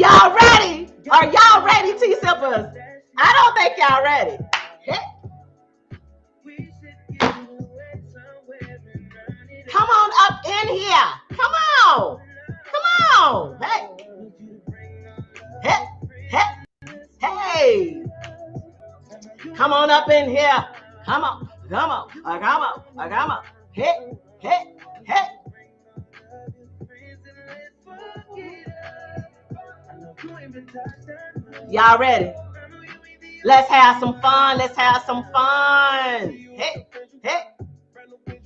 Y'all ready? Are y'all ready, T-Sippers? I don't think y'all ready. Come on up in here. Come on. Come on. Hey. Hey. Hey. Hey. Come on up in here. Come on. Come on. Come on. Come on. Hey. Hey. Hey. Y'all ready? Let's have some fun. Let's have some fun. Hey. Hey.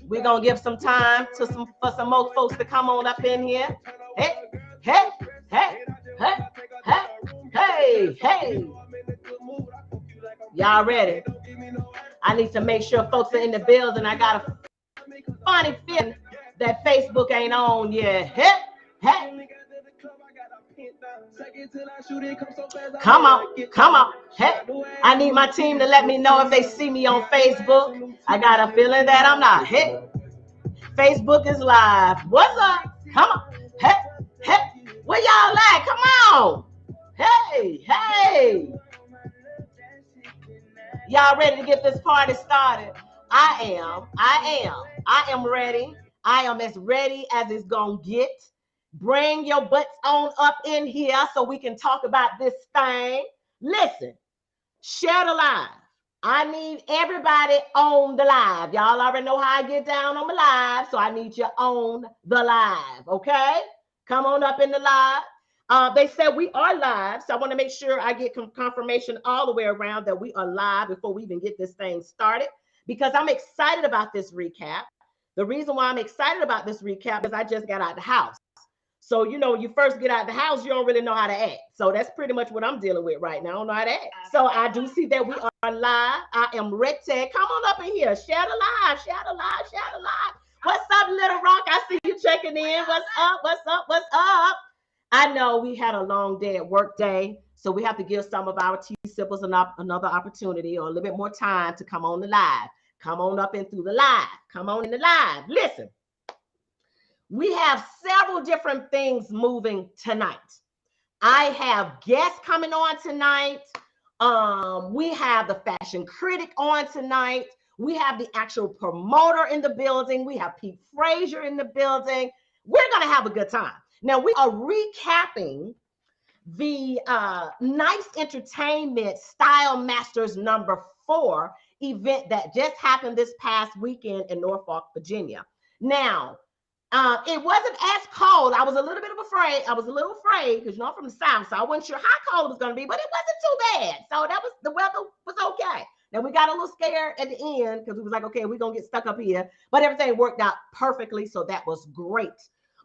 We're going to give some time for some more folks to come on up in here. Hey, hey, hey, hey, hey, hey, hey. Y'all ready? I need to make sure folks are in the building. I got a funny feeling that Facebook ain't on yet. Hey, hey. Come on, come on. Hey, I need my team to let me know if they see me on Facebook. I got a feeling that I'm not. Hey, Facebook is live. What's up? Come on. Hey, hey. Where y'all at? Come on. Hey, hey. Y'all ready to get this party started? I am ready. I am as ready as it's gonna get. Bring your butts on up in here so we can talk about this thing. Listen, share the live. I need everybody on the live. Y'all already know how I get down on the live, so I need you on the live, okay? Come on up in the live. They said we are live, so I want to make sure I get confirmation all the way around that we are live before we even get this thing started, because I'm excited about this recap. The reason why I'm excited about this recap is I just got out the house. So, you know, when you first get out of the house, you don't really know how to act. So that's pretty much what I'm dealing with right now. I don't know how to act. So I do see that we are live. I am ready. Come on up in here. Share the live. Share the live. Share the live. What's up, Little Rock? I see you checking in. What's up? What's up? What's up? I know we had a long day at work day, so we have to give some of our T-Sippers another opportunity or a little bit more time to come on the live. Come on up and through the live. Come on in the live. Listen. We have several different things moving tonight. I have guests coming on tonight. We have the fashion critic on tonight. We have the actual promoter in the building. We have Pete Frazier in the building. We're going to have a good time. Now, we are recapping the Nice Entertainment Style Masters #4 event that just happened this past weekend in Norfolk, Virginia. Now, it wasn't as cold. I was a little bit afraid. Because, you know, I'm from the South, so I wasn't sure how cold it was going to be, but it wasn't too bad. So the weather was okay. Now, we got a little scared at the end because we was like, okay, we're going to get stuck up here. But everything worked out perfectly, so that was great.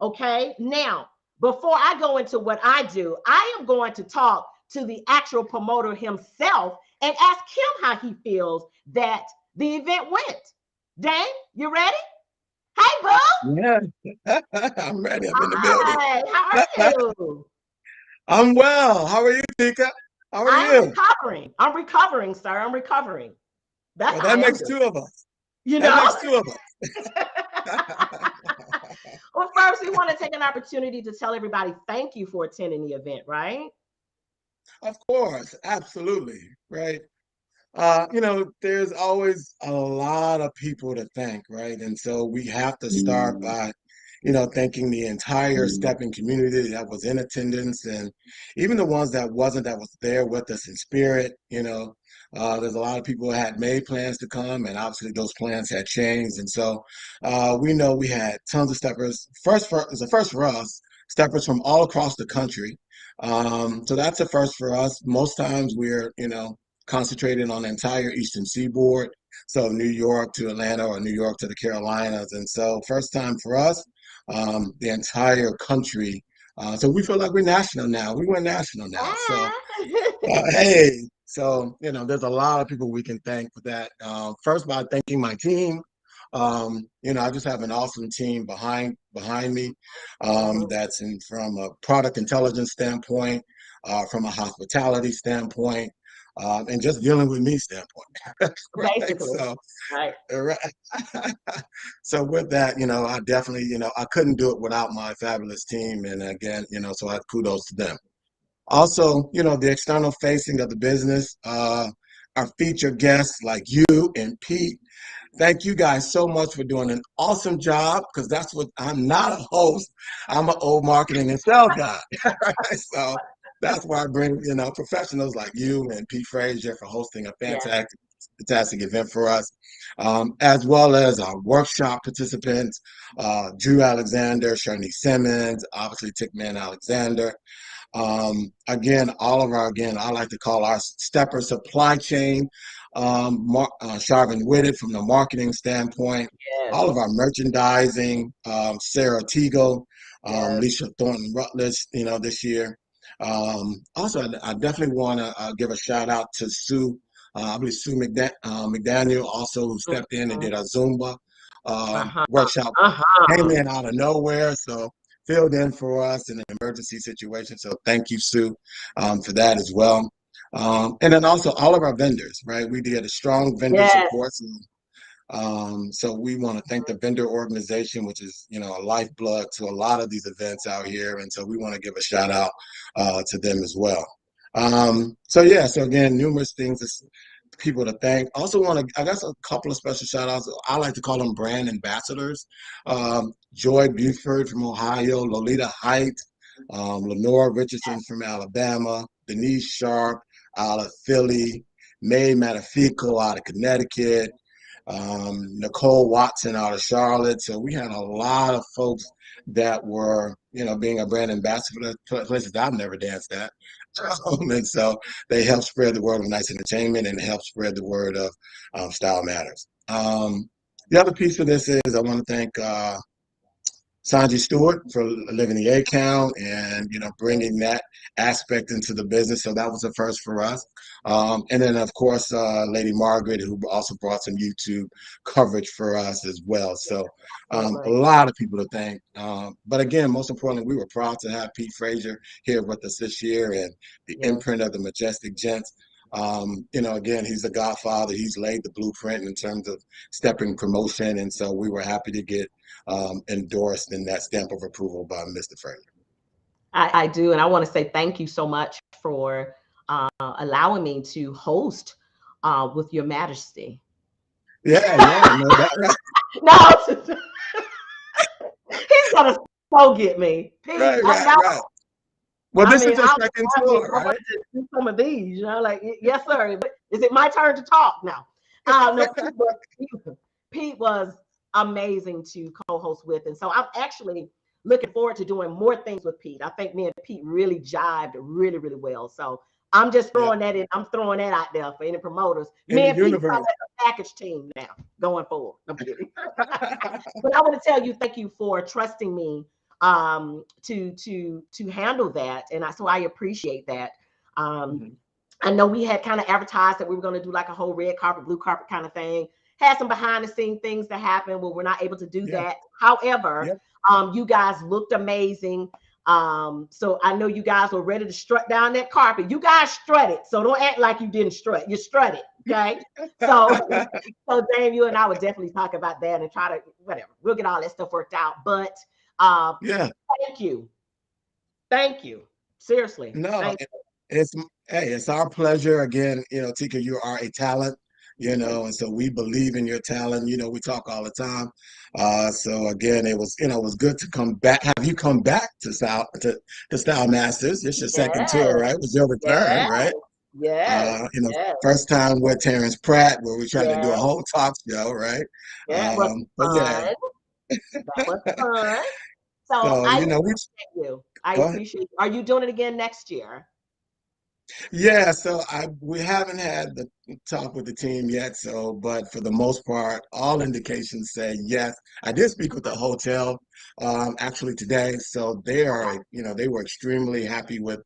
Okay, now, before I go into what I do, I am going to talk to the actual promoter himself and ask him how he feels that the event went. Dane, you ready? Hey, boo. Yeah, I'm ready. I'm in the building. Hi, how are you? I'm well. How are you, Tika? How are you? I'm recovering, sir. I'm recovering. That's Well, how that I am makes doing. two of us. You That know? makes two of us. Well, first, we want to take an opportunity to tell everybody thank you for attending the event, right? Of course, absolutely. Right. You know, there's always a lot of people to thank, right? And so we have to start by, you know, thanking the entire stepping community that was in attendance, and even the ones that wasn't, that was there with us in spirit. You know, there's a lot of people who had made plans to come, and obviously those plans had changed. And so we know we had tons of steppers. It's a first for us, steppers from all across the country. So that's a first for us. Most times we're, you know, concentrated on the entire Eastern Seaboard, so New York to Atlanta or New York to the Carolinas. And so first time for us, the entire country. So we feel like we're national now. We went national now. So, hey, so, you know, there's a lot of people we can thank for that. First, by thanking my team. You know, I just have an awesome team behind me, that's from a product intelligence standpoint, from a hospitality standpoint, and just dealing with me standpoint. Right. Basically. So, Right. right. So with that, you know, I definitely, you know, I couldn't do it without my fabulous team. And again, you know, so I kudos to them. Also, the external facing of the business, our featured guests like you and Pete. Thank you guys so much for doing an awesome job because that's what I'm not a host. I'm an old marketing and sales guy. So that's why I bring, professionals like you and Pete Frazier for hosting a Yes. fantastic event for us, as well as our workshop participants, Drew Alexander, Shirley Simmons, obviously Tickman Alexander. Again, I like to call our stepper supply chain, Sharvin Whitted from the marketing standpoint, Yes. all of our merchandising, Sarah Teagle, Yes. Lisa Thornton Rutledge, this year. Also, I definitely want to give a shout out to Sue, I believe Sue McDaniel also who stepped in and Mhm. did a Zumba Uh-huh. workshop, came Uh-huh. in out of nowhere. So filled in for us in an emergency situation. So thank you, Sue, for that as well. And then also all of our vendors, right? We did a strong vendor Yes. support. So we want to thank the vendor organization, which is, a lifeblood to a lot of these events out here. And so we want to give a shout out to them as well. So again, numerous things people to thank. Also want to, I guess, a couple of special shout outs. I like to call them brand ambassadors. Joy Buford from Ohio, Lolita Height, Lenora Richardson from Alabama, Denise Sharp out of Philly, May Matafico out of Connecticut, Nicole Watson out of Charlotte. So we had a lot of folks that were, being a brand ambassador for places I've never danced at. And so they help spread the word of nice entertainment and help spread the word of Style Matters. The other piece of this is I want to thank Sanji Stewart for living the A count and bringing that aspect into the business. So that was a first for us. And then of course Lady Margaret, who also brought some YouTube coverage for us as well. So a Absolutely. lot of people to thank. But again, most importantly, we were proud to have Pete Frazier here with us this year and the Yes. imprint of the Majestic Gents. Again, he's the godfather. He's laid the blueprint in terms of stepping promotion. And so we were happy to get endorsed in that stamp of approval by Mr. Frazier. I do. And I want to say thank you so much for allowing me to host with Your Majesty. Yeah, no doubt. Right, No, he's gonna so get me, Pete. right, I right, know. right. Well, this is I, your second tour, I wanted right? to do some of these, like, yes, sir. But is it my turn to talk now? No, Pete was amazing to co-host with, and so I'm actually looking forward to doing more things with Pete. I think me and Pete really jived really, really well. So I'm just Yeah, throwing that in. I'm throwing that out there for any promoters. in Me the and Pete are universe. a package team now going forward. I'm kidding. But I want to tell you, thank you for trusting me to handle that, and I appreciate that. Um, Mhm. I know we had kind of advertised that we were going to do like a whole red carpet, blue carpet kind of thing. Had some behind the scene things that happen where we're not able to do Yeah, that. However, yeah. you guys looked amazing. So I know you guys were ready to strut down that carpet. You guys strutted, so don't act like you didn't strut. You strutted, okay? So, so Dame, you and I would definitely talk about that and try to whatever. We'll get all that stuff worked out. But Yeah. thank you, thank you, seriously, No, thank it's hey, it's our pleasure. Again, Tika, you are a talent, you. and so we believe in your talent. We talk all the time. So again, it was good to come back. Have you come back to Style Masters? It's your second tour, Yes, right? It was your return, yes, right? yes, yes, First time with Terrence Pratt, where we tried to do a yes. whole talk show, right? That was But yeah, fun. That was fun. So so I we appreciate you. I go ahead. appreciate you. Are you doing it again next year? Yeah, so we haven't had the talk with the team yet, so but for the most part, all indications say yes. I did speak with the hotel actually today, so they were extremely happy with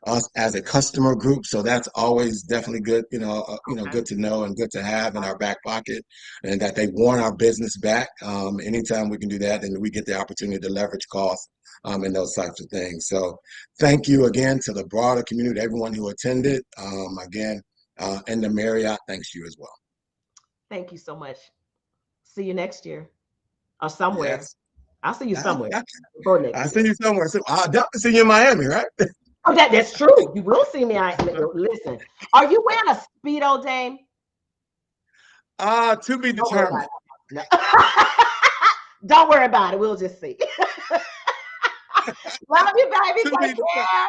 us as a customer group, so that's always definitely good, Okay. good to know and good to have in our back pocket, and that they want our business back. Anytime we can do that, and we get the opportunity to leverage costs and those types of things. So thank you again to the broader community, everyone who attended. Again, and the Marriott, thanks you as well. Thank you so much. See you next year or somewhere. Yes. I'll see you I, somewhere I, before next I year. see you somewhere. So I'll definitely see you in Miami, right? Oh, that's true. You will see me. Listen. Are you wearing a Speedo, Dame? To be Don't worry about determined. it. No. Don't worry about it. We'll just see. Love you, baby. To be Take determined. care.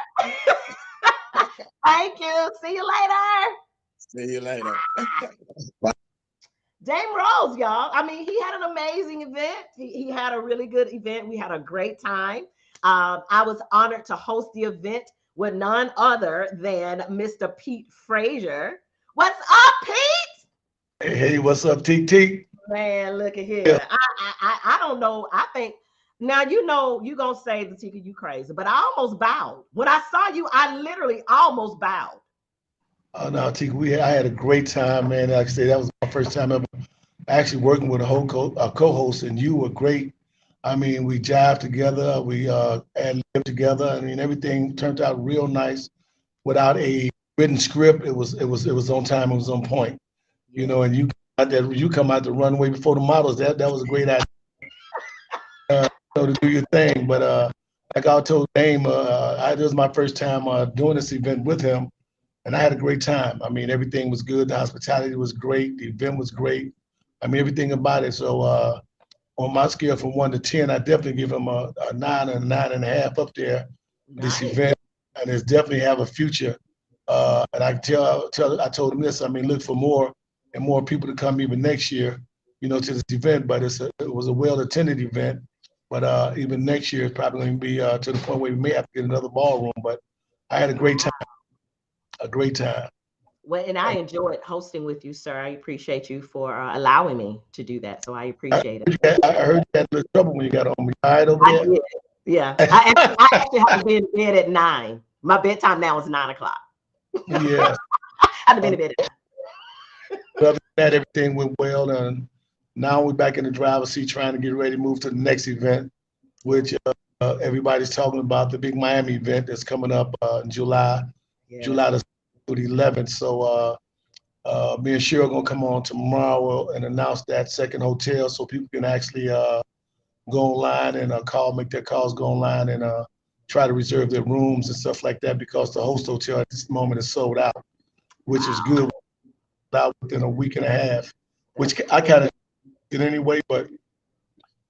Thank you. See you later. See you later. Dame Rose, y'all. I mean, he had an amazing event. He had a really good event. We had a great time. I was honored to host the event with none other than Mr. Pete Frazier. What's up, Pete? Hey, what's up, Teak Teak? Man, look at Yeah. here. I don't know. I think now you know you gonna say the Tika you crazy, but I almost bowed when I saw you. I literally almost bowed. No, Teak, I had a great time, man. Like I said, that was my first time ever actually working with a co-host, and you were great. I mean, we jived together, we ad lived together. I mean, everything turned out real nice without a written script. It was on time. It was on point. You Yeah. know, and you come out the runway before the models. That was a great idea. To do your thing. But like I told Dame, it was my first time doing this event with him, and I had a great time. I mean, everything was good. The hospitality was great. The event was great. I mean, everything about it. So on my scale from 1 to 10, I definitely give him a 9 and a 9.5 up there. This Nice. event, and it's definitely have a future. And I told him this. I mean, look for more and more people to come even next year, to this event. But it was a well attended event. But even next year, it's probably going to be to the point where we may have to get another ballroom. But I had a great time. Well, and I enjoyed hosting with you, sir. I appreciate you for allowing me to do that. So I appreciate it. I heard you had a little trouble when you got home. You all right over I there? did. Yeah. I actually have to be in bed at 9. My bedtime now is 9 o'clock. Yeah. I have to be in Um, bed at other than that, everything went well, and now we're back in the driver's seat trying to get ready to move to the next event, 9. which everybody's talking about, the big Miami event that's coming up in July, Yes. July the 11th. So me and Cheryl are gonna come on tomorrow and announce that second hotel so people can actually go online and make their calls, go online and try to reserve their rooms and stuff like that because the host hotel at this moment is sold out, which is Wow. good. Out within a week and a half, That's which I good. kind of did anyway, but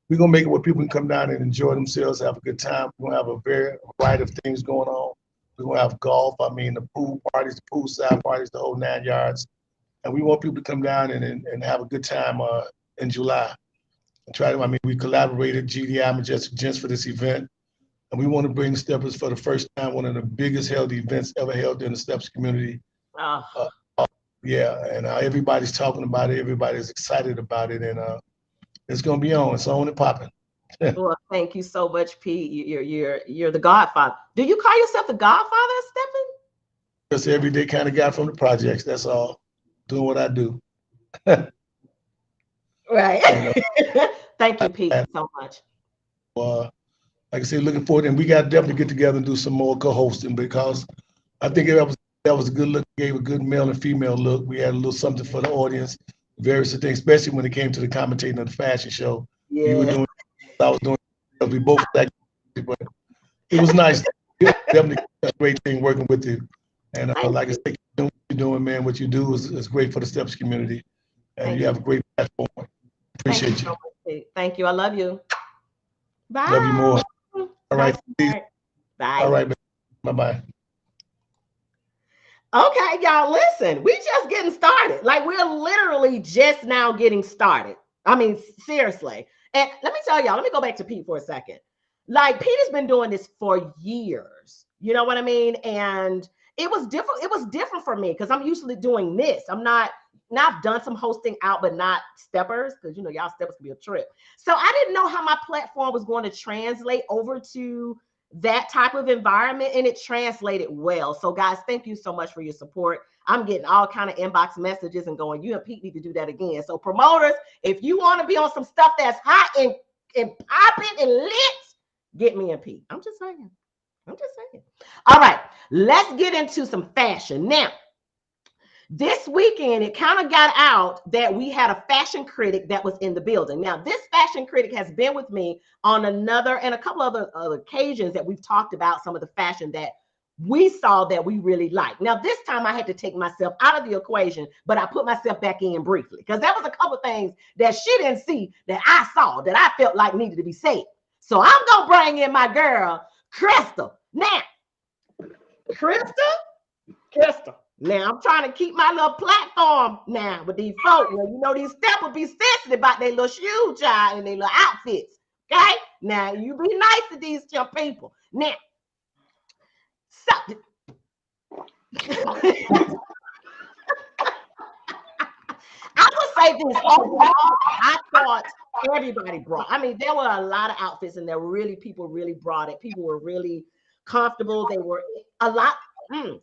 we're gonna make it where people can come down and enjoy themselves, have a good time. We're gonna have a very variety of things going on. We're gonna have golf. I mean, the pool parties, the poolside parties, the whole 9 yards. And we want people to come down and have a good time in July. And try to. I mean, we collaborated GDI Majestic Gents for this event, and we want to bring the Steppers for the first time, one of the biggest held events ever held in the Steps community. Oh, Uh, yeah, and everybody's talking about it. Everybody's excited about it, and it's gonna be on. It's on and popping. well, thank you so much, Pete. You're the Godfather. Do you call yourself the Godfather of Stepping? Just everyday kind of guy from the projects. That's all. Doing what I do. you Right. know, Thank you, Pete, and, so much. uh, like I say, looking forward, and we got to definitely get together and do some more co-hosting because I think that was a good look. Gave a good male and female look. We had a little something for the audience, various things, especially when it came to the commentating of the fashion show. You were Yes. doing, I was doing. We both like, but it was nice. It was definitely a great thing working with you. And Thank like I you. said, what you're doing, man, what you do is great for the Steps community, and Thank you you. have a great platform. Thank you Appreciate so you. much, Pete. Thank you. I love you. Love you Bye. more. All Nice right, please. start. All Bye. right, bye bye. Okay, y'all, listen, we just getting started. Like we're literally just now getting started. I mean, seriously. And let me tell y'all, let me go back to Pete for a second. Like Pete has been doing this for years. You know what I mean? And it was different. It was different for me because I'm usually doing this. I'm not. Now I've done some hosting out, but not steppers because y'all steppers can be a trip. So I didn't know how my platform was going to translate over to that type of environment, and it translated well. So guys, thank you so much for your support. I'm getting all kind of inbox messages and going, you and Pete need to do that again. So promoters, if you want to be on some stuff that's hot and popping and lit, get me and Pete. I'm just saying. All right, let's get into some fashion now. This weekend, it kind of got out that we had a fashion critic that was in the building. Now, this fashion critic has been with me on another and a couple other occasions that we've talked about some of the fashion that we saw that we really liked. Now, this time I had to take myself out of the equation, but I put myself back in briefly because there was a couple things that she didn't see that I saw that I felt like needed to be said. So I'm going to bring in my girl, Crystal. Now, Crystal. Now, I'm trying to keep my little platform now with these folks. Now, you know, these steps will be sensitive about their little shoe child and their little outfits. Okay? Now, you be nice to these young people. Now, so, I would say this overall, I thought everybody brought. I mean, there were a lot of outfits, and there were really people really brought it. People were really comfortable. They were a lot. I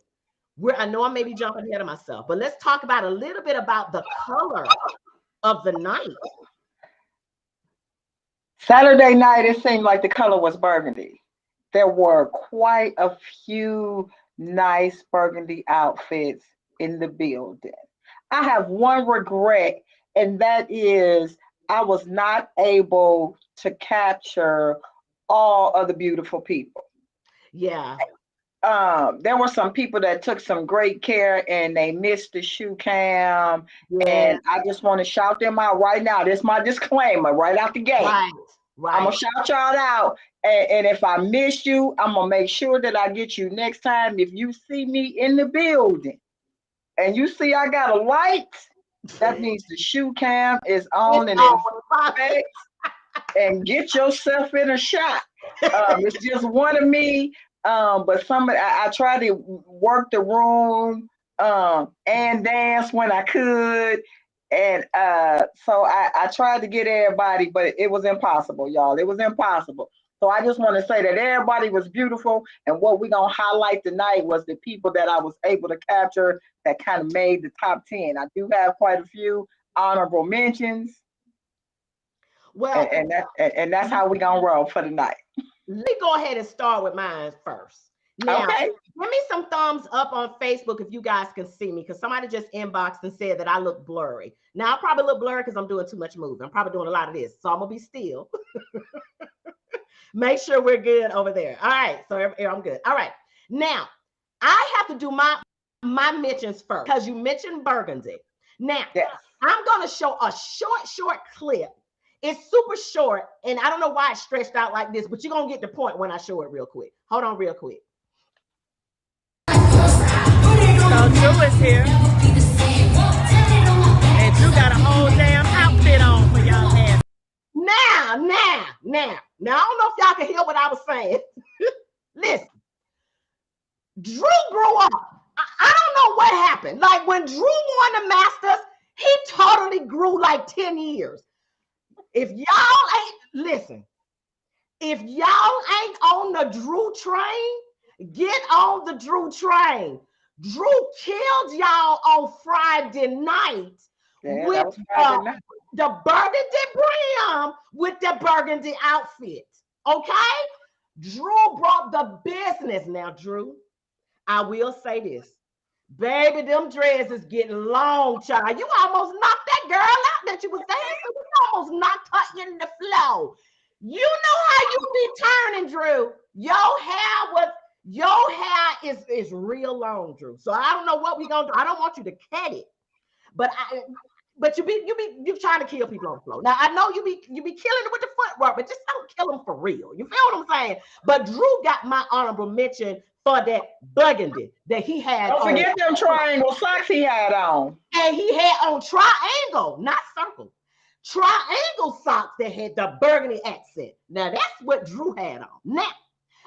know I may be jumping ahead of myself, but let's talk about a little bit about the color of the night. Saturday night, it seemed like the color was burgundy. There were quite a few nice burgundy outfits in the building. I have one regret, and that is I was not able to capture all of the beautiful people. Yeah. There were some people that took some great care and they missed the shoe cam. Yeah. And I just want to shout them out right now. This is my disclaimer right out the gate. Right. I'm gonna shout y'all out. And if I miss you, I'm gonna make sure that I get you next time. If you see me in the building and you see I got a light, that means the shoe cam is on and it's and get yourself in a shot. It's just one of me. But somebody I tried to work the room and dance when I could. And so I tried to get everybody, but it was impossible, y'all. It was impossible. So I just want to say that everybody was beautiful. And what we're going to highlight tonight was the people that I was able to capture that kind of made the top 10. I do have quite a few honorable mentions. Well, and that's how we're going to roll for the night. Let me go ahead and start with mine first. Now, okay. Give me some thumbs up on Facebook if you guys can see me, because somebody just inboxed and said that I look blurry. Now, I probably look blurry because I'm doing too much moving. I'm probably doing a lot of this, so I'm going to be still. Make sure we're good over there. All right, so I'm good. All right. Now, I have to do my mentions first because you mentioned burgundy. Now, yes. I'm going to show a short clip. It's super short, and I don't know why it's stretched out like this, but you're going to get the point when I show it real quick. Hold on real quick. So Drew is here, and Drew got a whole damn outfit on for y'all ass. Now, I don't know if y'all can hear what I was saying. Listen, Drew grew up. I don't know what happened. Like when Drew won the Masters, he totally grew like 10 years. If y'all ain't on the Drew train, get on the Drew train. Drew killed y'all on Friday night with the burgundy brim with the burgundy outfit. Okay? Drew brought the business. Now, Drew, I will say this. Baby, them dreads is getting long, child. You almost knocked that girl out that you was dancing. You almost knocked her in the floor. You know how you be turning, Drew. Your hair is real long, Drew. So I don't know what we're gonna do. I don't want you to cut it, but you trying to kill people on the floor. Now I know you be killing it with the footwork, but just don't kill them for real. You feel what I'm saying? But Drew got my honorable mention for that burgundy that he had. Don't forget them triangle socks he had on. And he had on triangle, not circle. Triangle socks that had the burgundy accent. Now that's what Drew had on. Now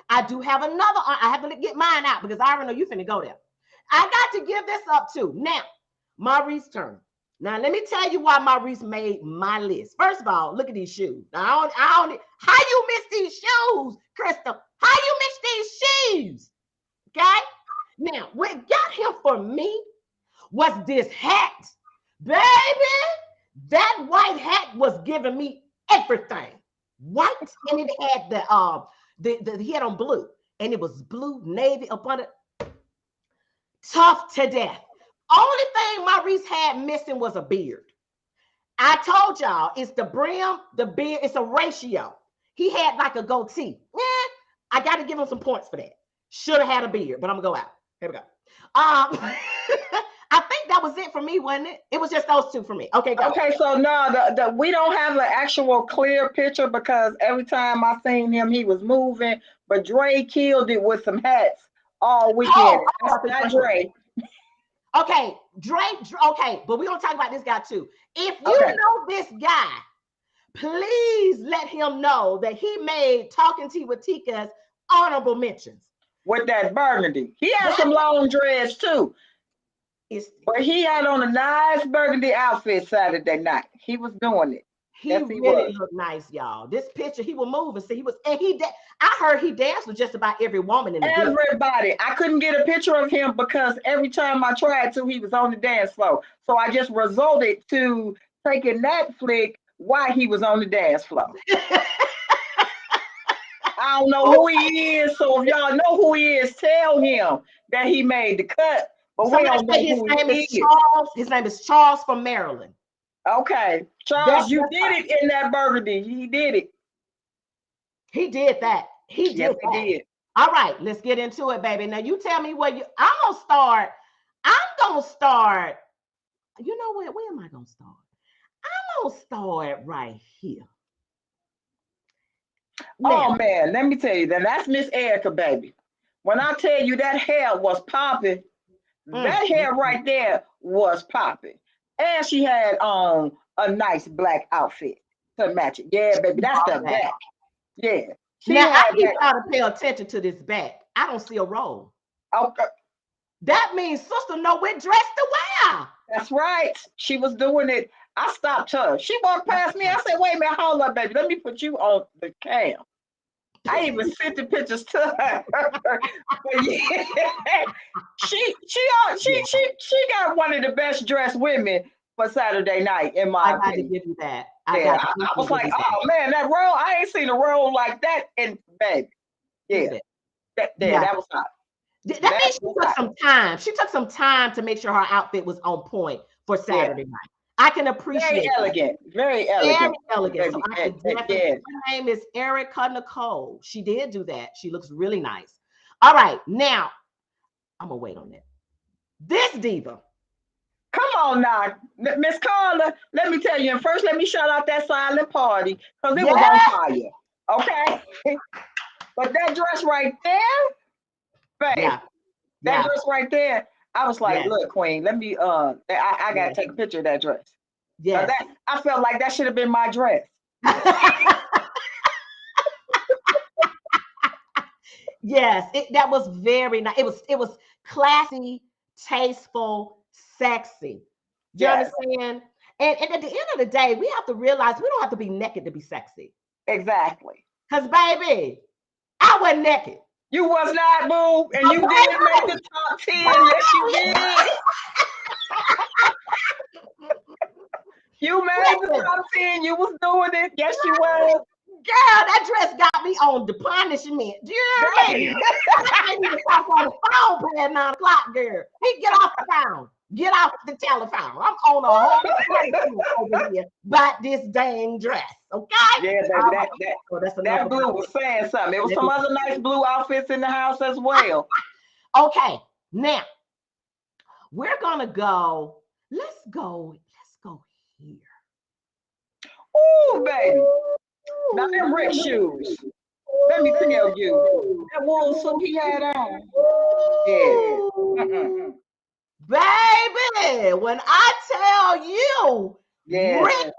I do have another. I have to get mine out because I already know you finna go there. I got to give this up too. Now, Maurice's turn. Now let me tell you why Maurice made my list. First of all, look at these shoes. Now, how you miss these shoes, Crystal? How you miss these shoes? Okay. Now, what got him for me was this hat, baby. That white hat was giving me everything. White, and it had he had on blue, and it was blue navy up on it. Tough to death. Only thing Maurice had missing was a beard. I told y'all it's the brim, the beard. It's a ratio. He had like a goatee. I got to give him some points for that. Should have had a beard, but I'm gonna go out. Here we go. I think that was it for me, wasn't it? It was just those two for me. Okay, go. Okay, so no, we don't have an actual clear picture because every time I seen him, he was moving. But Dre killed it with some hats all weekend. Oh, That's not Dre. Okay, okay, but we're gonna talk about this guy too. If you Okay. know this guy, please let him know that he made Talking Tea with Tika's honorable mentions. With that burgundy. He had some long dreads too. But he had on a nice burgundy outfit Saturday night. He was doing it. He Yes, really looked nice, y'all. This picture, he was moving. See, I heard he danced with just about every woman in the building. Everybody. I couldn't get a picture of him because every time I tried to, he was on the dance floor. So I just resorted to taking that flick while he was on the dance floor. I don't know who he is, so if y'all know who he is, tell him that he made the cut. But we don't know his who name he is is. Charles. His name is Charles from Maryland. Okay, Charles, you did it in that burgundy. He did it. He did that. He did. All right, let's get into it, baby. Now you tell me where I'm gonna start. You know what? Where am I gonna start? I'm gonna start right here. Now, oh man, let me tell you, that's Miss Erica, baby. When I tell you that hair was popping, that hair right there was popping. And she had on a nice black outfit to match it. Yeah, baby, that's the back. Yeah. Now I need y'all to pay attention to this back. I don't see a roll. Okay. That means sister know what dress to wear. That's right. She was doing it. I stopped her. She walked past me. I said, wait a minute, hold up, baby. Let me put you on the cam. I even sent the pictures to her. But yeah, she got one of the best dressed women for Saturday night, in my opinion. I got to give you that. I was like, oh man, that roll, I ain't seen a roll like that in baby. Yeah. That was hot. That means she took some time. She took some time to make sure her outfit was on point for Saturday night. I can appreciate very elegant. So I can definitely, her name is Erica Nicole. She did do that. She looks really nice. All right, now I'm gonna wait on that. This diva. Come on now, Miss Carla. Let me tell you. And first, let me shout out that silent party because it was on fire. Okay, but that dress right there, babe. That dress right there. I was like, look, Queen, let me I gotta take a picture of that dress. Yeah. I felt like that should have been my dress. Yes, that was very nice. It was classy, tasteful, sexy. You understand? And at the end of the day, we have to realize we don't have to be naked to be sexy. Exactly. Because baby, I wasn't naked. You was not, boo, and you did make the top 10. Yes, you did. You made the top 10. You was doing it. Yes, you was. Girl, that dress got me on the punishment. Do you hear me? I need to talk on the phone at 9 o'clock, girl. He get off the phone. Get off the telephone. I'm on a whole over here about this dang dress. Okay? Yeah, baby, that blue was saying something. There was some other nice blue outfits in the house as well. Okay, now we're gonna go. Let's go here. Ooh, baby. Now them red shoes. Let me tell you, that wool suit he had on. Yeah. Baby, when I tell you, Rick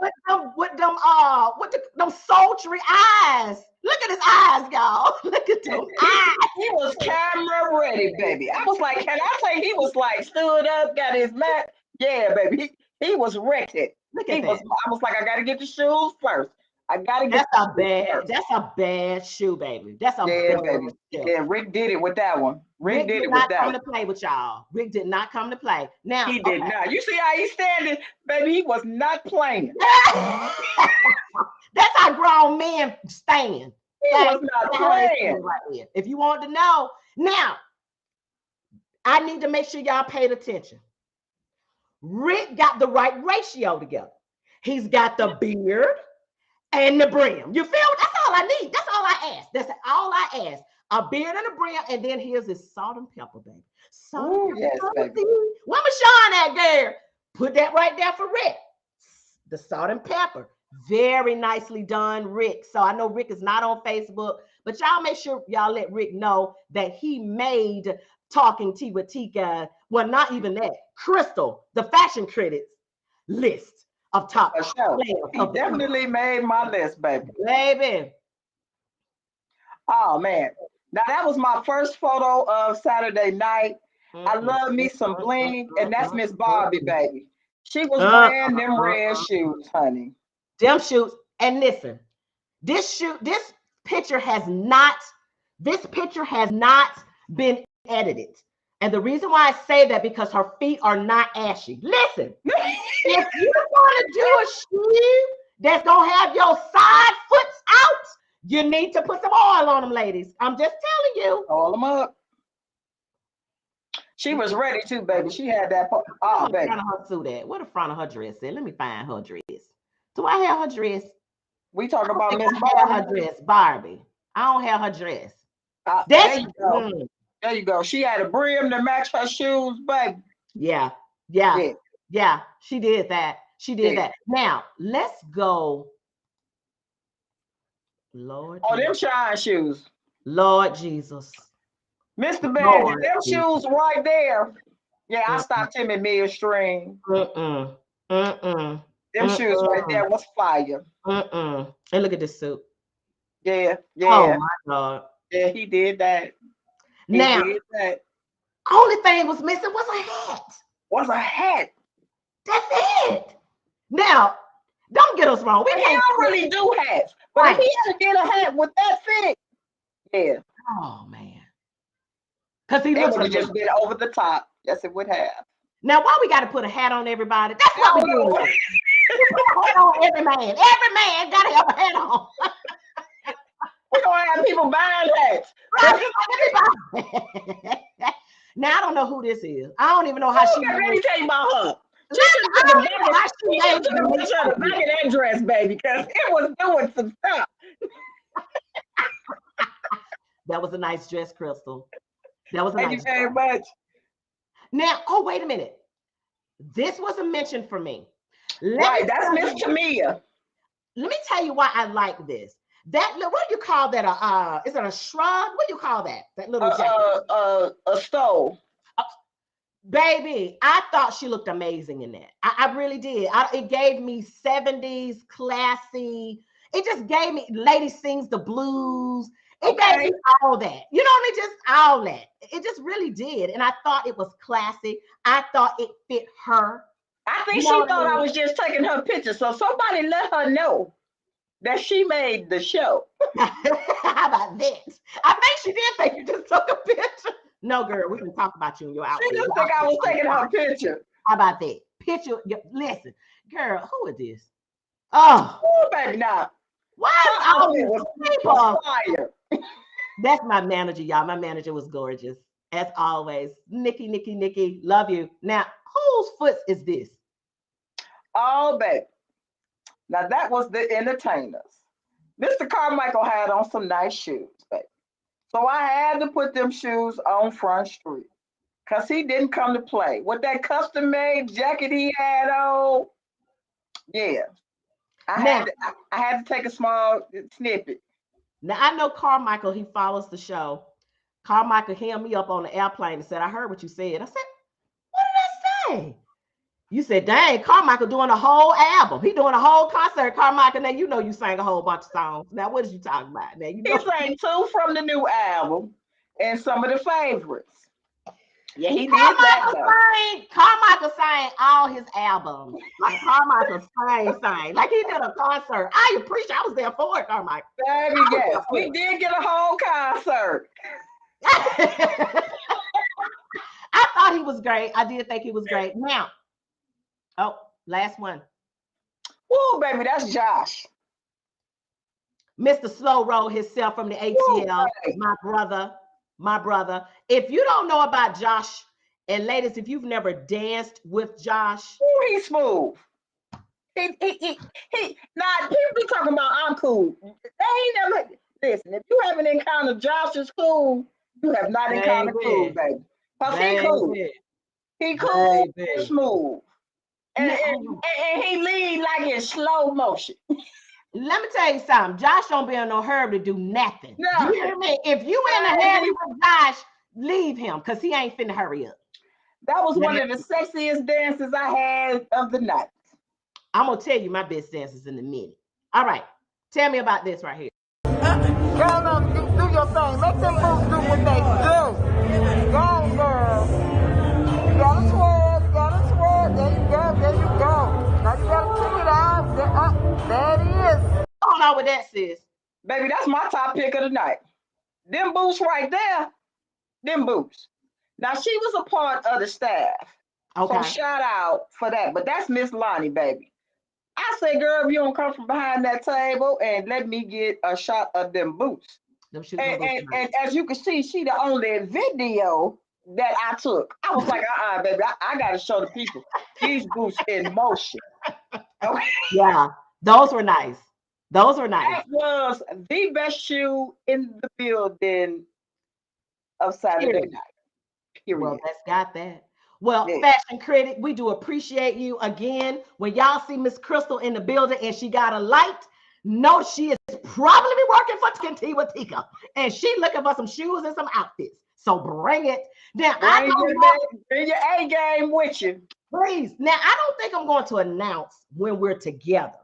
with them sultry eyes. Look at his eyes, y'all. Look at them eyes. He was camera ready, baby. I was like, can I say he was like stood up, got his mat? Yeah, baby. He was ready. I was like, I gotta get the shoes first. I gotta get that's a bad shoe, baby. That's a bad baby. Shoe. Yeah, Rick did it with that one. Rick did it with that one. Rick did not come to play with y'all. Rick did not come to play. Now he did not. You see how he's standing, baby? He was not playing. That's how grown men stand. He was not playing. Right, if you want to know, now I need to make sure y'all paid attention. Rick got the right ratio together. He's got the beard and the brim. You feel? That's all I need. That's all I ask. That's all I ask. A beard and a brim, and then here's this salt and pepper, baby. Salt Oh, and yes, pepper. baby. Where Michonne at, girl? Put that right there for Rick. The salt and pepper. Very nicely done, Rick. So I know Rick is not on Facebook, but y'all make sure y'all let Rick know that he made Talking Tea with Tika. Well, not even that. Crystal, the fashion critics list of top For sure. players. He definitely made my list, baby. Baby. Oh, man. Now, that was my first photo of Saturday night. I love me some bling, and that's Miss Barbie, baby. She was wearing them red shoes, honey. Them shoes. And listen, this picture has not been edited. And the reason why I say that because her feet are not ashy. Listen, if you want to do a shoe that's gonna have your side foots out, you need to put some oil on them, ladies. I'm just telling you. All them up. She was ready too, baby. She had that. Oh, baby. Front of her suit at? Where the front of her dress at? Let me find her dress. Do I have her dress? We talk about Miss Barbie. Barbie. Her dress, Barbie. I don't have her dress. There you go. There you go. She had a brim to match her shoes, baby. Yeah. She did that. Now let's go. Lord. Oh, them shine shoes. Lord Jesus. Mr. Bandit, them shoes right there. Yeah, I stopped him in midstream. Them shoes right there was fire. And look at this suit. Yeah. Oh my God. Yeah, he did that. Now, only thing was missing was a hat. That's it. Now, don't get us wrong. We can't really do hats. But if he had to get a hat with that fit, yeah. Oh man. Because he would have just been over the top. Yes, it would have. Now, why we got to put a hat on everybody? That's what we do. We put a hat on every man. Every man got to have a hat on. We're going to have people buying hats. Now, I don't know who this is. I don't even know how she. Let me tell you about her. I don't know how she made the back of that dress, baby, because it was doing some stuff. That was a nice dress, Crystal. That was a Thank nice you very much. Now, wait a minute. This was a mention for me. That's Miss Tamia. Let me tell you why I like this. That, what do you call that? Is it a shrug? What do you call that? That little jacket? A stole. Baby, I thought she looked amazing in that. I really did. It gave me 70s classy. It just gave me Lady Sings the Blues. It gave me all that. You know what I mean? Just all that. It just really did. And I thought it was classy. I thought it fit her. I think she thought I was just taking her picture. So somebody let her know that she made the show. How about this? I think she did think you just took a picture. No, girl, we can talk about you in your outfit. She just think I was taking her picture. How about that? Picture, listen, girl, who is this? Oh, baby, now. Why is all these people? Fire. That's my manager, y'all. My manager was gorgeous, as always. Nikki, love you. Now, whose foot is this? Oh, baby. Now, that was the entertainers. Mr. Carmichael had on some nice shoes, baby. So I had to put them shoes on Front Street because he didn't come to play. With that custom-made jacket he had on, yeah. I had to take a small snippet. Now, I know Carmichael, he follows the show. Carmichael held me up on the airplane and said, I heard what you said. I said, what did I say? You said, dang, Carmichael doing a whole album. He doing a whole concert, Carmichael. Now, you know you sang a whole bunch of songs. Now, what is you talking about? Now, you know. He sang 2 from the new album and some of the favorites. Yeah, he did that. Carmichael sang all his albums. Like Carmichael sang. Like he did a concert. I appreciate I was there for it, Carmichael. Baby, yes. We did get a whole concert. I thought he was great. I did think he was great. Now, last one. Oh, baby, that's Josh. Mr. Slow Roll himself from the ATL, my brother. If you don't know about Josh, and ladies, if you've never danced with Josh, he's smooth. He now people be talking about I'm cool. They ain't never Listen, if you haven't encountered Josh is cool, you have not encountered cool, Baby, baby. Cause he cool. baby, He cool and baby. smooth. And, Now, and he lead like in slow motion. let me tell you something. Josh don't be in no hurry to do nothing. Do you Nothing. hear me? If you in a hurry with Josh, leave him because he ain't finna hurry up. That was Now, one of the sexiest dances I had of the night. I'm gonna tell you my best dances in a minute. All right, tell me about this right here. Go on, do your thing. Make them boots do what they do. Go on, girl. You gotta swerve, you gotta swerve. There you go, there you go. Now you gotta kick it out. There it is. What's going on with that, sis? Baby, that's my top pick of the night. Them boots right there, them boots. Now she was a part of the staff. Okay. So shout out for that. But that's Miss Lonnie, baby. I say, girl, if you don't come from behind that table and let me get a shot of them boots. Them shoes gonna go tonight. And as you can see, she the only video that I took. I was like, baby, I gotta show the people these boots in motion. Okay. Yeah, those were nice. Those were nice. That was the best shoe in the building of Saturday Period. night. Period. Well, that's got that. Well, Yeah. fashion critic, we do appreciate you again. When y'all see Miss Crystal in the building and she got a light, know she is probably working for Tea with Tika, and she looking for some shoes and some outfits. So bring it. Now Bring your A game with you. please. Now I don't think I'm going to announce when we're together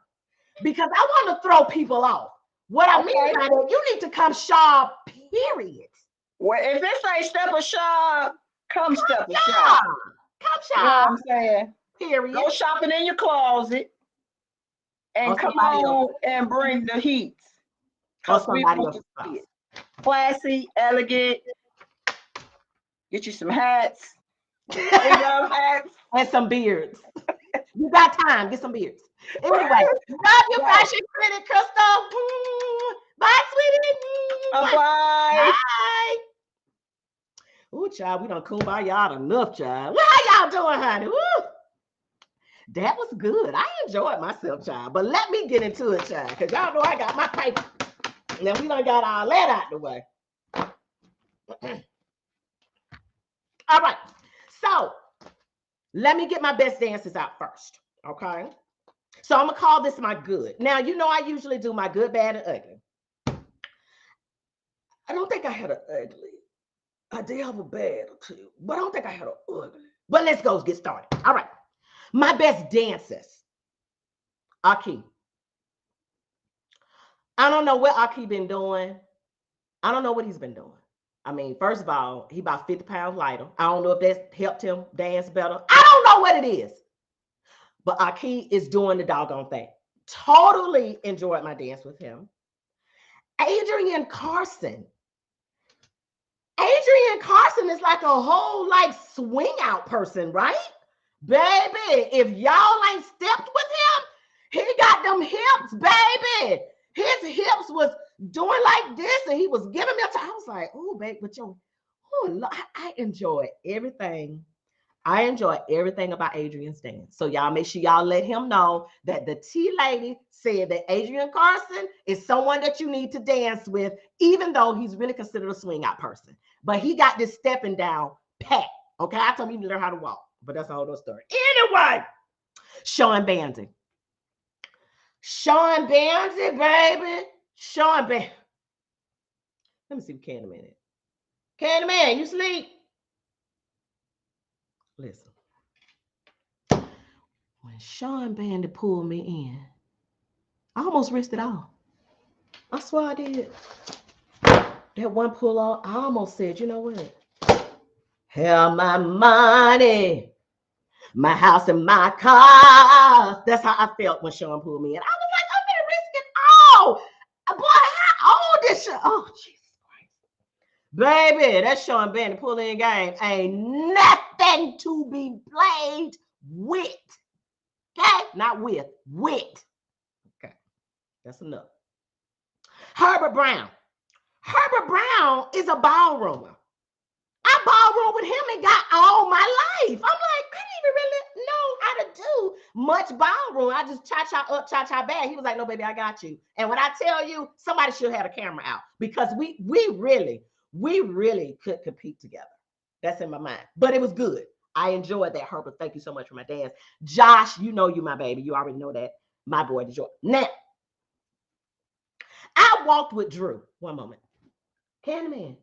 because I want to throw people off. What I mean by that, you need to come sharp. Period. Well, if it say step a shop, come step a Sharp. shop. Come You know what sharp. I'm saying? Period. Go shopping in your closet and Or come somebody on and bring the heat. Or 'Cause we somebody want else's to see house. it. Classy, elegant. Get you some hats. Hats. And some beards. You got time. Get some beards. Anyway, love you, Right. fashion critic, Crystal. Bye, sweetie. Bye. Bye. Ooh, child, we done kumbaya enough, child. Well, how y'all doing, honey? Woo. That was good. I enjoyed myself, child. But let me get into it, child, because y'all know I got my paper. Now we done got all that out the way. All right. So let me get my best dances out first. Okay. So I'm gonna call this my good. Now, you know I usually do my good, bad, and ugly. I don't think I had an ugly. I did have a bad or two, but I don't think I had an ugly. But let's go get started. All right. My best dances. Aki. I don't know what Aki been doing. I don't know what he's been doing. I mean, first of all, he about 50 pounds lighter. I don't know if that's helped him dance better. I don't know what it is. But Aki is doing the doggone thing. Totally enjoyed my dance with him. Adrian Carson. Adrian Carson is like a whole like swing out person, right? Baby, if y'all ain't stepped with him, he got them hips, baby. His hips was doing like this and he was giving me a time. I was like, oh, babe, but I enjoy everything. I enjoy everything about Adrian's dance. So y'all make sure y'all let him know that the tea lady said that Adrian Carson is someone that you need to dance with, even though he's really considered a swing out person. But he got this stepping down pat. Okay, I told him to learn how to walk, but that's a whole other story. Anyway, Sean Bandy. Sean Bandy, baby. Sean Bandy. Let me see if Candyman is. Candyman, you sleep? Listen. When Sean Bandy pulled me in, I almost risked it all. I swear I did. That one pull off, I almost said, you know what? Hell, my money, my house, and my car. That's how I felt when Sean pulled me in. I was like, I'm gonna risk it all. Boy, how old is she? Oh, Jesus Christ. Baby, that Sean Bandy pull-in game ain't nothing to be played with. Okay? Not with. Okay. That's enough. Herbert Brown. Herbert Brown is a ballroomer. I ballroom with him and got all my life. I'm like, I didn't even really know how to do much ballroom. I just cha-cha up, cha-cha back. He was like, no, baby, I got you. And when I tell you, somebody should have a camera out because we really could compete together. That's in my mind. But it was good. I enjoyed that, Herbert. Thank you so much for my dance. Josh, you know you my baby. You already know that. My boy, DeJoy. Now, I walked with Drew. One moment. Candyman.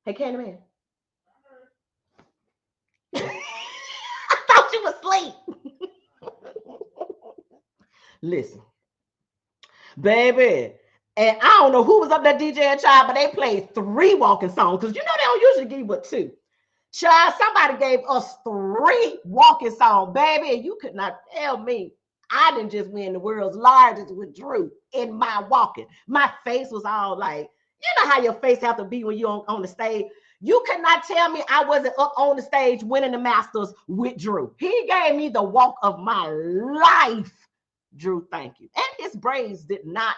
Hey, Candyman. I thought you was asleep. Listen, baby. And I don't know who was up there DJing, child, but they played 3 walking songs because you know they don't usually give you but 2. Child, somebody gave us 3 walking songs, baby, and you could not tell me I didn't just win the world's largest with Drew in my walking. My face was all like, you know how your face have to be when you're on the stage. You could not tell me I wasn't up on the stage winning the Masters with Drew. He gave me the walk of my life. Drew, thank you. And his braids did not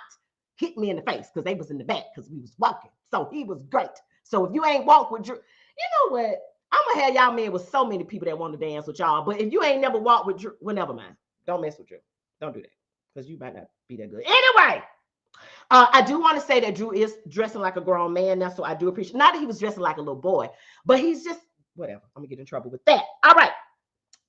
hit me in the face because they was in the back because we was walking. So he was great. So if you ain't walked with Drew, you know what? I'm gonna have y'all men with so many people that want to dance with y'all. But if you ain't never walked with Drew, well, never mind. Don't mess with Drew. Don't do that because you might not be that good. Anyway, I do want to say that Drew is dressing like a grown man now, so I do appreciate. Not that he was dressing like a little boy, but he's just whatever. I'm gonna get in trouble with that. All right.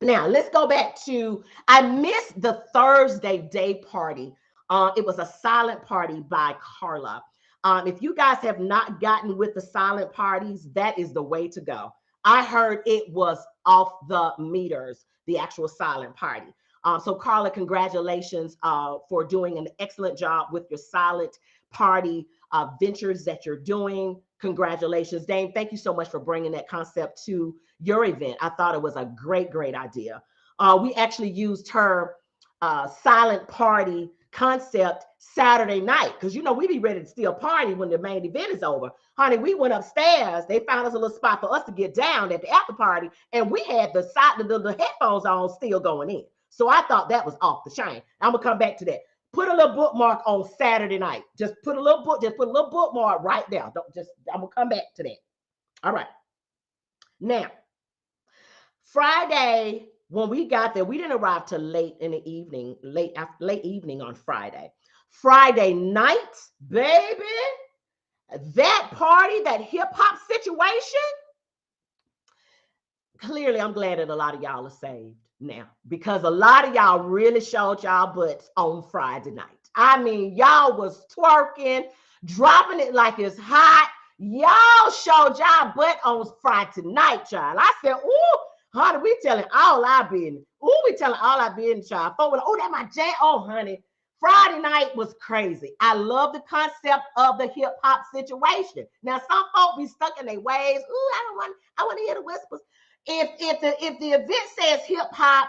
Now let's go back to. I missed the Thursday day party. It was a silent party by Carla. If you guys have not gotten with the silent parties, that is the way to go. I heard it was off the meters, the actual silent party. So Carla, congratulations for doing an excellent job with your silent party ventures that you're doing. Congratulations, Dame. Thank you so much for bringing that concept to your event. I thought it was a great idea. We actually used her silent party concept Saturday night because you know we be ready to still party when the main event is over. Honey, we went upstairs. They found us a little spot for us to get down at the after party, and we had the headphones on still going in. So I thought that was off the chain. I'm gonna come back to that. Put a little bookmark on Saturday night. Just put a little bookmark right there. I'm gonna come back to that. All right. Now, Friday, when we got there, we didn't arrive till late in the evening, late evening on Friday. Friday night, baby, that party, that hip hop situation. Clearly, I'm glad that a lot of y'all are saved now because a lot of y'all really showed y'all butts on Friday night. I mean, y'all was twerking, dropping it like it's hot. Y'all showed y'all butt on Friday night, child. I said, ooh, honey, we telling all our business. Ooh, we telling all our business, child. Oh, that my jam. Oh, honey. Friday night was crazy. I love the concept of the hip hop situation. Now, some folk be stuck in their ways. Ooh, I want to hear the whispers. If the event says hip hop,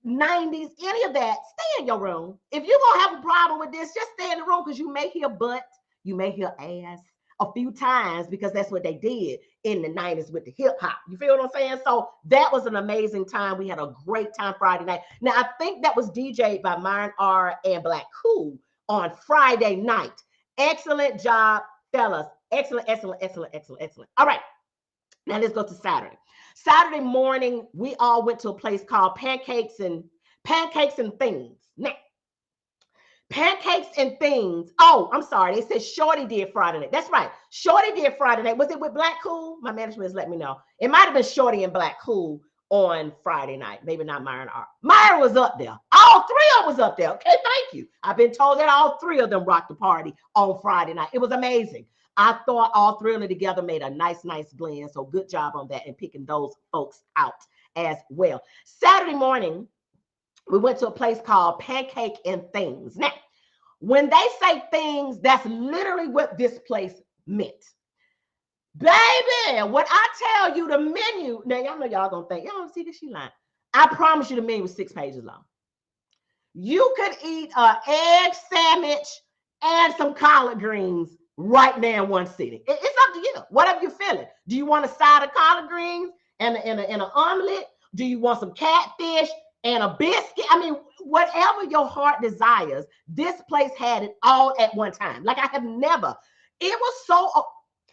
90s, any of that, stay in your room. If you're gonna have a problem with this, just stay in the room because you may hear butt, you may hear ass a few times because that's what they did in the 90s with the hip hop. You feel what I'm saying? So that was an amazing time. We had a great time Friday night. Now I think that was DJ'd by Myron R and Black Cool on Friday night. Excellent job, fellas. Excellent. All right. Now let's go to Saturday. Saturday morning, we all went to a place called Pancakes and Things. Now, Pancakes and Things. Oh, I'm sorry. They said Shorty did Friday night. That's right. Shorty did Friday night. Was it with Black Cool? My management has let me know. It might have been Shorty and Black Cool on Friday night. Maybe not Myron R. Myron was up there. All 3 of them was up there. Okay, thank you. I've been told that all 3 of them rocked the party on Friday night. It was amazing. I thought all 3 of them together made a nice blend. So good job on that and picking those folks out as well. Saturday morning, we went to a place called Pancake and Things. Now, when they say things, that's literally what this place meant. Baby, what I tell you, the menu, now y'all know y'all gonna think, y'all don't see this, she lying. I promise you the menu was 6 pages long. You could eat an egg sandwich and some collard greens right now in one sitting. It's up to you. Whatever you're feeling. Do you want a side of collard greens and an omelet? Do you want some catfish and a biscuit? I mean, whatever your heart desires, this place had it all at one time. Like I have never. It was so,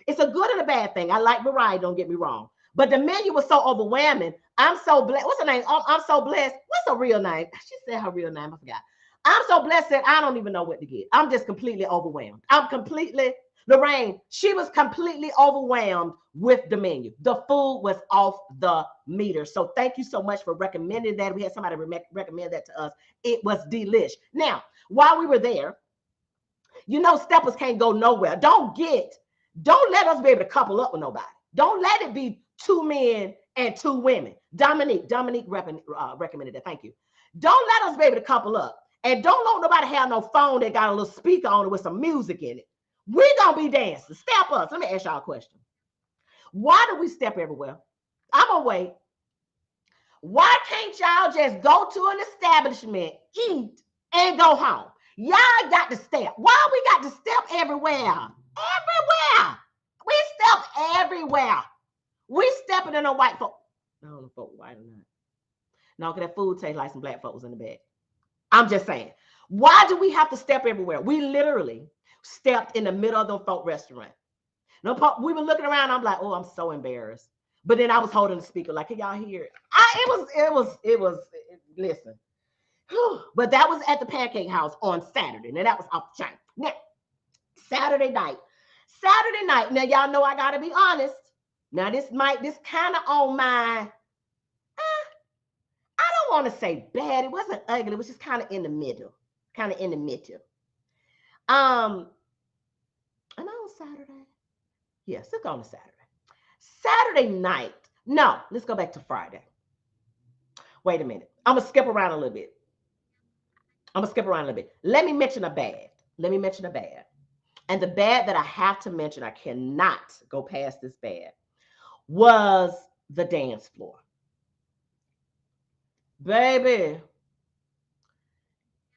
it's a good and a bad thing. I like variety, don't get me wrong. But the menu was so overwhelming. I'm so blessed. What's her name? I'm so blessed. What's her real name? She said her real name. I forgot. I'm so blessed that I don't even know what to get. I'm just completely overwhelmed. Lorraine, she was completely overwhelmed with the menu. The food was off the meter. So thank you so much for recommending that. We had somebody recommend that to us. It was delish. Now, while we were there, you know, steppers can't go nowhere. Don't let us be able to couple up with nobody. Don't let it be 2 men and 2 women. Dominique recommended that. Thank you. Don't let us be able to couple up. And don't let nobody have no phone that got a little speaker on it with some music in it. We're going to be dancing. Step us. Let me ask y'all a question. Why do we step everywhere? I'm going to wait. Why can't y'all just go to an establishment, eat, and go home? Y'all got to step. Why we got to step everywhere? Everywhere. We step everywhere. We stepping in a white folk. I don't know if folk white or not. No, because that food tastes like some black folks in the bed. I'm just saying. Why do we have to step everywhere? We literally stepped in the middle of the folk restaurant. No, we were looking around. I'm like, oh, I'm so embarrassed. But then I was holding the speaker, like, can y'all hear it? It was. Listen. But that was at the Pancake House on Saturday. Now that was off the chain. Now, Saturday night. Now y'all know I gotta be honest. Now this kind of on my. I don't want to say bad. It wasn't ugly. It was just kind of in the middle. Am I on Saturday? Yes, it's on Saturday. Saturday night. No, let's go back to Friday. Wait a minute. I'm going to skip around a little bit. Let me mention a bad. And the bad that I have to mention, I cannot go past this bad, was the dance floor. Baby,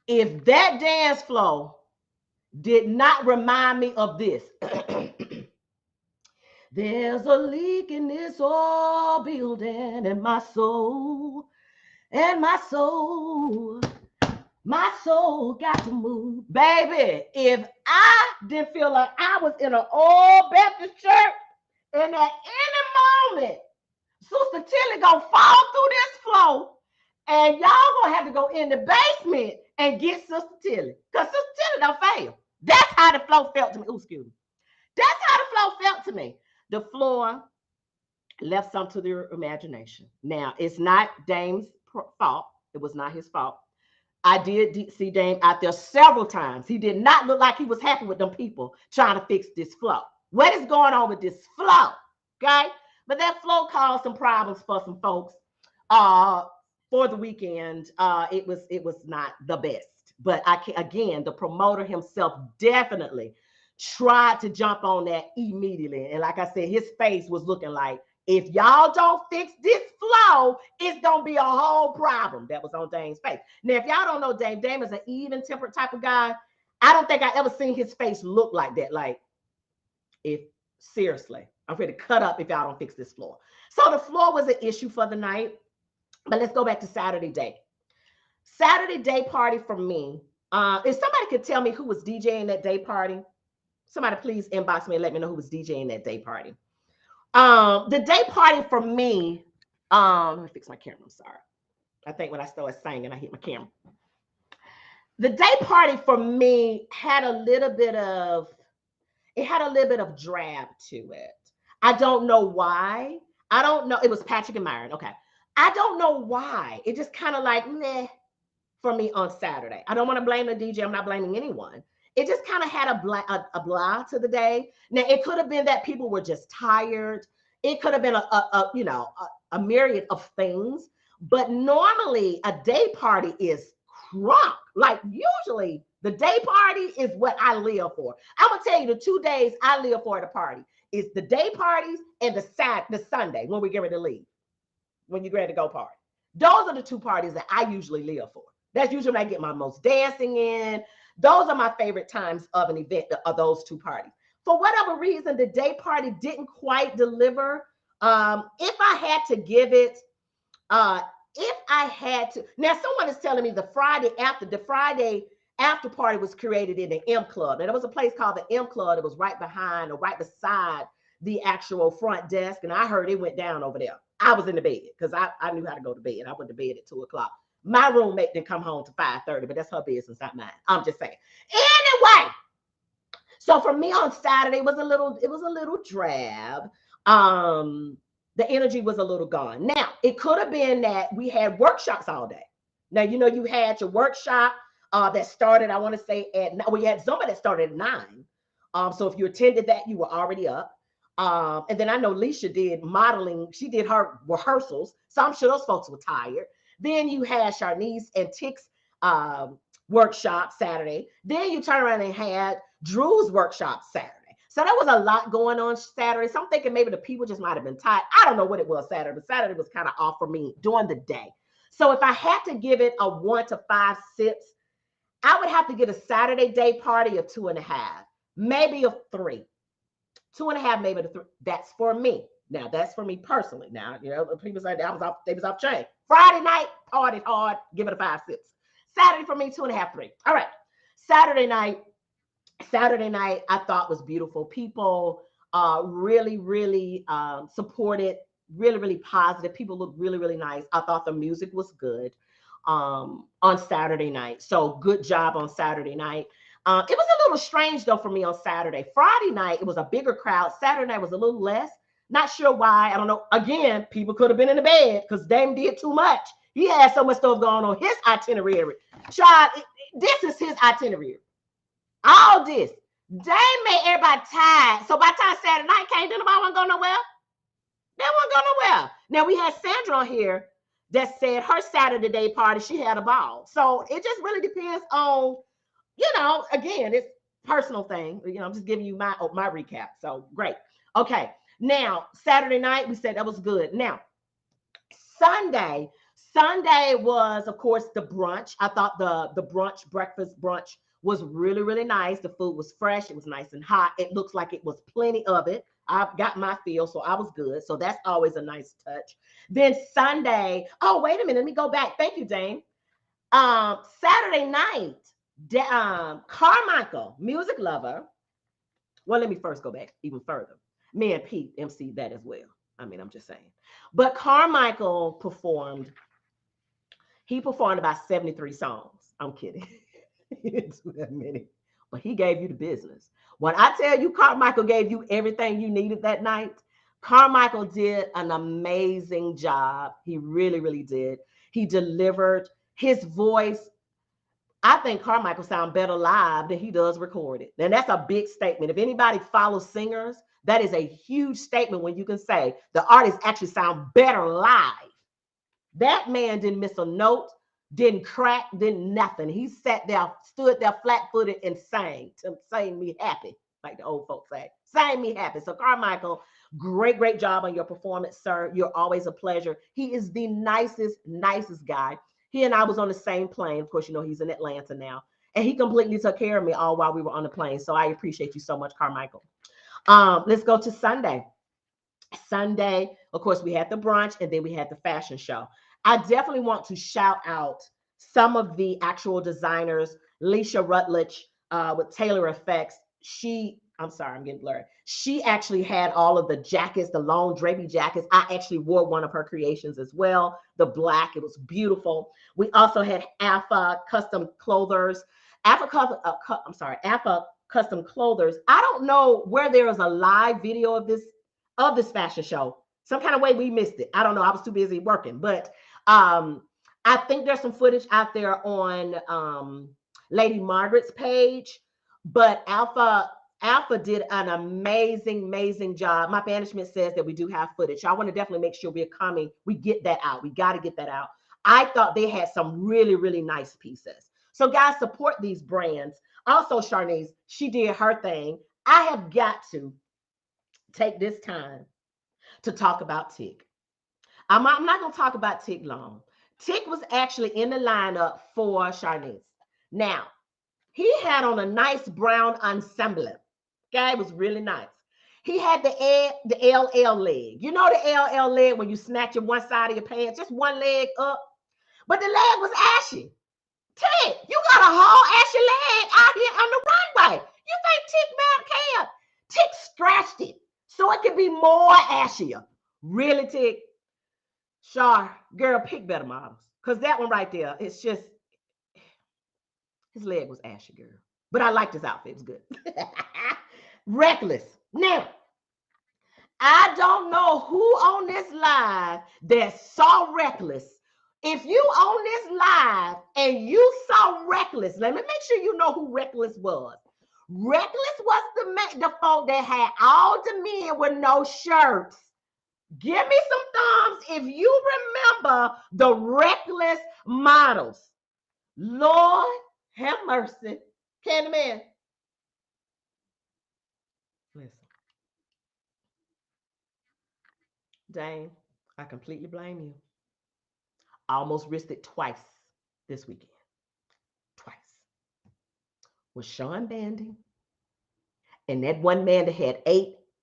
if that dance floor did not remind me of this, there's a leak in this old building, and my soul got to move. Baby, if I didn't feel like I was in an old Baptist church, and at any moment, Sister Tilly gonna fall through this floor, and y'all gonna have to go in the basement and get Sister Tilly, because Sister Tilly don't fail. That's how the floor felt to me. Ooh, excuse me. That's how the floor felt to me. The floor left some to their imagination. Now, it's not Dame's fault. It was not his fault. I did see Dame out there several times. He did not look like he was happy with them people trying to fix this floor. What is going on with this floor? Okay? But that floor caused some problems for some folks for the weekend. It was not the best. But again, the promoter himself definitely tried to jump on that immediately. And like I said, his face was looking like, if y'all don't fix this flow, it's going to be a whole problem. That was on Dame's face. Now, if y'all don't know Dame is an even-tempered type of guy. I don't think I ever seen his face look like that. Like, seriously, I'm ready to cut up if y'all don't fix this floor. So the floor was an issue for the night. But let's go back to Saturday day. Saturday day party for me. If somebody could tell me who was DJing that day party, somebody please inbox me and let me know who was DJing that day party. The day party for me, let me fix my camera. I'm sorry. I think when I started singing, I hit my camera. The day party for me had a little bit of drab to it. I don't know why. I don't know. It was Patrick and Myron. Okay. I don't know why. It just kind of like meh for me on Saturday. I don't want to blame the DJ. I'm not blaming anyone. It just kind of had a blah to the day. Now, it could have been that people were just tired. It could have been a myriad of things. But normally a day party is crunk. Like usually the day party is what I live for. I'm going to tell you the 2 days I live for at a party is the day parties and the Sunday when we get ready to leave. When you're ready to go party. Those are the 2 parties that I usually live for. That's usually when I get my most dancing in. Those are my favorite times of an event, of those 2 parties. For whatever reason, the day party didn't quite deliver. If I had to give it, now someone is telling me the Friday after party was created in the M Club. And there was a place called the M Club that was right behind or right beside the actual front desk. And I heard it went down over there. I was in the bed because I knew how to go to bed. I went to bed at 2 o'clock. My roommate didn't come home to 5:30, but that's her business, not mine. I'm just saying. Anyway, so for me on Saturday it was a little drab. Um, the energy was a little gone. Now it could have been that we had workshops all day. Now you had your workshop that started. I want to say we had Zumba that started at 9. So if you attended that, you were already up. And then I know Leisha did modeling. She did her rehearsals. So I'm sure those folks were tired. Then you had Charnice and Tick's um, workshop Saturday. Then you turn around and had Drew's workshop Saturday. So there was a lot going on Saturday. So I'm thinking maybe the people just might have been tired. I don't know what it was Saturday, but Saturday was kind of off for me during the day. So if I had to give it a 1 to 5 sips, I would have to get a Saturday day party of 2.5, maybe a 3. 2.5, maybe the 3. That's for me. Now that's for me personally. Now, people say that they was off chain. Friday night, party hard, give it a 5 sips. Saturday for me, 2.5, 3. All right. Saturday night, I thought was beautiful. People really, really supported, really, really positive. People looked really, really nice. I thought the music was good on Saturday night. So good job on Saturday night. It was a little strange though for me on Saturday. Friday night, it was a bigger crowd. Saturday night was a little less. Not sure why. I don't know. Again, people could have been in the bed because Dame did too much. He had so much stuff going on his itinerary. Child, this is his itinerary. All this. Dame made everybody tired. So by the time Saturday night came, didn't nobody want to go nowhere. They won't go nowhere. Now we had Sandra on here that said her Saturday day party, she had a ball. So it just really depends on, again, it's personal thing. I'm just giving you my recap. So great. Okay. Now, Saturday night, we said that was good. Now, Sunday, Sunday was, of course, the brunch. I thought the breakfast brunch was really, really nice. The food was fresh. It was nice and hot. It looks like it was plenty of it. I got my fill, so I was good. So that's always a nice touch. Then Sunday, oh, wait a minute. Let me go back. Thank you, Dane. Saturday night, Carmichael, music lover. Well, let me first go back even further. Me and Pete MC that as well. I mean, I'm just saying. But Carmichael performed. He performed about 73 songs. I'm kidding. It's that many. But he gave you the business. When I tell you Carmichael gave you everything you needed that night, Carmichael did an amazing job. He really, really did. He delivered. His voice, I think Carmichael sounds better live than he does recorded. And that's a big statement. If anybody follows singers, that is a huge statement when you can say the artist actually sound better live. That man didn't miss a note, didn't crack, didn't nothing. He sat there, stood there flat-footed and sang me happy, like the old folks say. Sang me happy. So Carmichael, great, great job on your performance, sir. You're always a pleasure. He is the nicest, nicest guy. He and I was on the same plane. Of course, he's in Atlanta now. And he completely took care of me all while we were on the plane. So I appreciate you so much, Carmichael. Let's go to Sunday. Sunday, of course, we had the brunch and then we had the fashion show. I definitely want to shout out some of the actual designers. Leisha Rutledge with Taylor Effects. I'm sorry, I'm getting blurred. She actually had all of the jackets, the long drapey jackets. I actually wore one of her creations as well. The black, it was beautiful. We also had Alpha Custom Clothers. Alpha Custom Clothers. I don't know where there is a live video of this fashion show. Some kind of way we missed it. I don't know. I was too busy working, but I think there's some footage out there on Lady Margaret's page. But Alpha did an amazing, amazing job. My management says that we do have footage. I want to definitely make sure we get that out. We got to get that out. I thought they had some really, really nice pieces. So guys, support these brands. Also, Charnice, she did her thing. I have got to take this time to talk about Tick. I'm not going to talk about Tick long. Tick was actually in the lineup for Charnice. Now, he had on a nice brown ensemble. Okay, it was really nice. He had the LL leg. You know the LL leg when you snatch your one side of your pants, just one leg up. But the leg was ashy. Tick, you got a whole ashy leg out here on the runway. You think Tick mad care? Tick scratched it so it could be more ashier. Really, Tick? Shar, girl, pick better models. Because that one right there, it's just, his leg was ashy, girl. But I liked his outfit. It was good. Reckless. Now, I don't know who on this live that saw Reckless. If you on this live and you saw Reckless, let me make sure you know who Reckless was. Reckless was the folk that had all the men with no shirts. Give me some thumbs if you remember the Reckless models. Lord have mercy. Candyman. Listen. Dane, I completely blame you. I almost risked it twice this weekend. Twice. With Sean Bandy. And that one man that had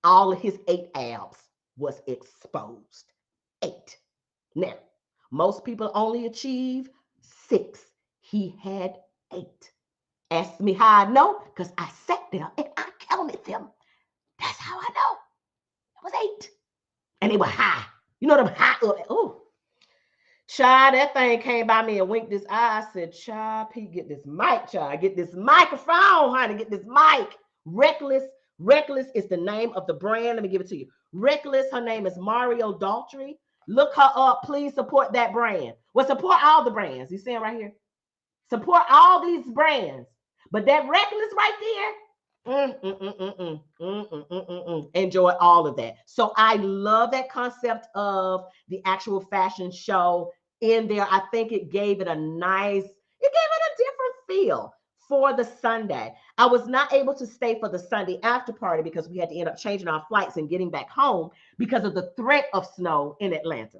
all of his 8 abs was exposed. 8. Now, most people only achieve 6. He had 8. Ask me how I know, because I sat there and I counted them. That's how I know. It was 8. And they were high. You know them high. Oh. Child, that thing came by me and winked his eye. I said, child, Pete, get this mic, child. Get this microphone, honey. Get this mic. Reckless. Reckless is the name of the brand. Let me give it to you. Reckless, her name is Mario Daltrey. Look her up. Please support that brand. Well, support all the brands. You see it right here? Support all these brands. But that Reckless right there, enjoy all of that. So I love that concept of the actual fashion show in there. I think it gave it a different feel for the Sunday. I was not able to stay for the Sunday after party because we had to end up changing our flights and getting back home because of the threat of snow in Atlanta.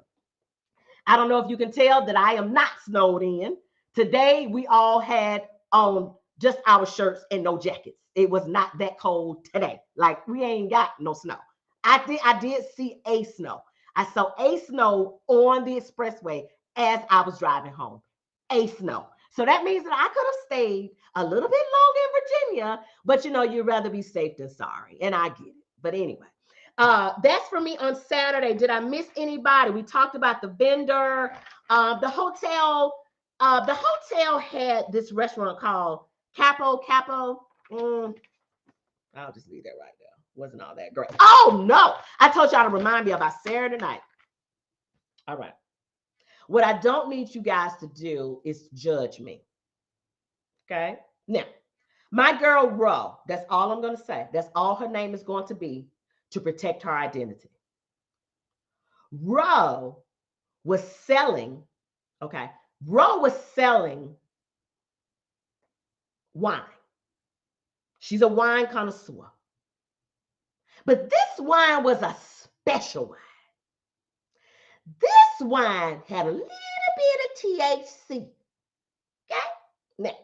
I don't know if you can tell that I am not snowed in. Today, we all had on just our shirts and no jackets. It was not that cold today. Like, we ain't got no snow. I did see a snow. I saw a snow on the expressway as I was driving home. A snow. So that means that I could have stayed a little bit longer in Virginia, but you'd rather be safe than sorry. And I get it. But anyway, that's for me on Saturday. Did I miss anybody? We talked about the vendor. The hotel had this restaurant called Capo. I'll just leave that right there. Wasn't all that great. Oh, no. I told y'all to remind me about Saturday night. All right. What I don't need you guys to do is judge me. Okay? Now, my girl, Ro, that's all I'm going to say. That's all her name is going to be to protect her identity. Ro was selling, okay? Ro was selling wine. She's a wine connoisseur. But this wine was a special wine. This wine had a little bit of THC. Okay? Now,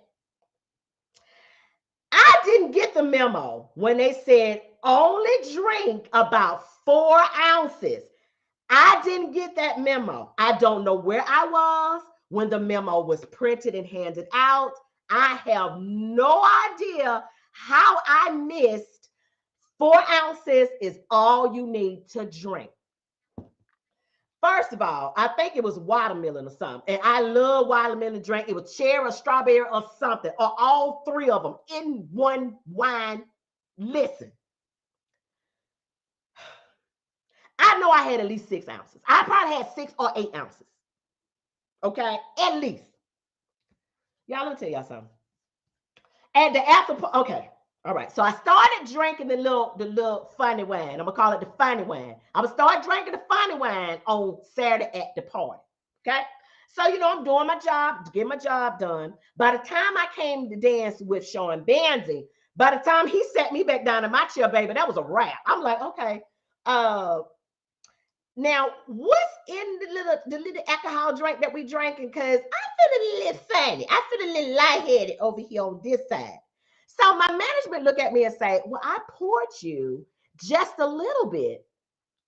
I didn't get the memo when they said only drink about 4 ounces. I didn't get that memo. I don't know where I was when the memo was printed and handed out. I have no idea how I missed 4 ounces is all you need to drink. First of all, I think it was watermelon or something. And I love watermelon drink. It was cherry or strawberry or something, or all 3 of them in one wine. Listen, I know I had at least 6 ounces. I probably had 6 or 8 ounces. Okay, at least. Y'all, let me tell y'all something. At the after, okay, all right. So I started drinking the little funny wine. I'm gonna call it the funny wine. I'm gonna start drinking the funny wine on Saturday at the party. Okay. So I'm doing my job, getting my job done. By the time I came to dance with Sean Bandy, by the time he sat me back down in my chair, baby, that was a wrap. I'm like, okay. Now, what's in the little alcohol drink that we drinking? Because I feel a little funny. I feel a little lightheaded over here on this side. So my management look at me and say, well, I poured you just a little bit.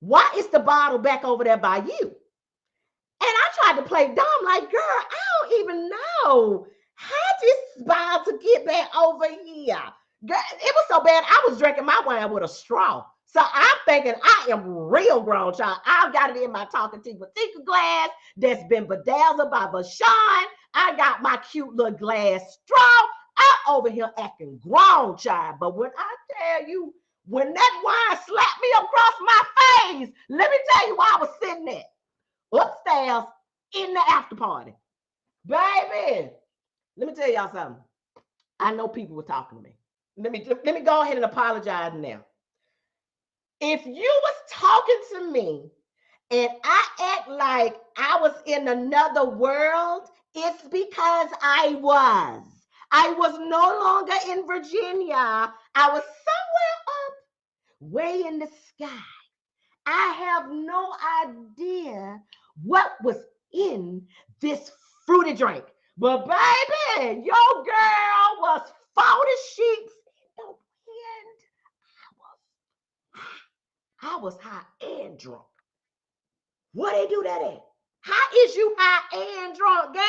Why is the bottle back over there by you? And I tried to play dumb, like, girl, I don't even know how this bottle to get back over here. Girl, it was so bad, I was drinking my wine with a straw. So I'm thinking I am real grown, child. I've got it in my talking tea glass that's been bedazzled by Vashawn. I got my cute little glass straw. I'm over here acting grown, child. But when I tell you, when that wine slapped me across my face, let me tell you where I was sitting at. Upstairs in the after party. Baby, let me tell y'all something. I know people were talking to me. Let me go ahead and apologize now. If you was talking to me and I act like I was in another world, it's because I was. I was no longer in Virginia. I was somewhere up, way in the sky. I have no idea what was in this fruity drink. But baby, your girl was 40 sheets in the wind. I was high and drunk. What they do that at? How is you high and drunk, girl?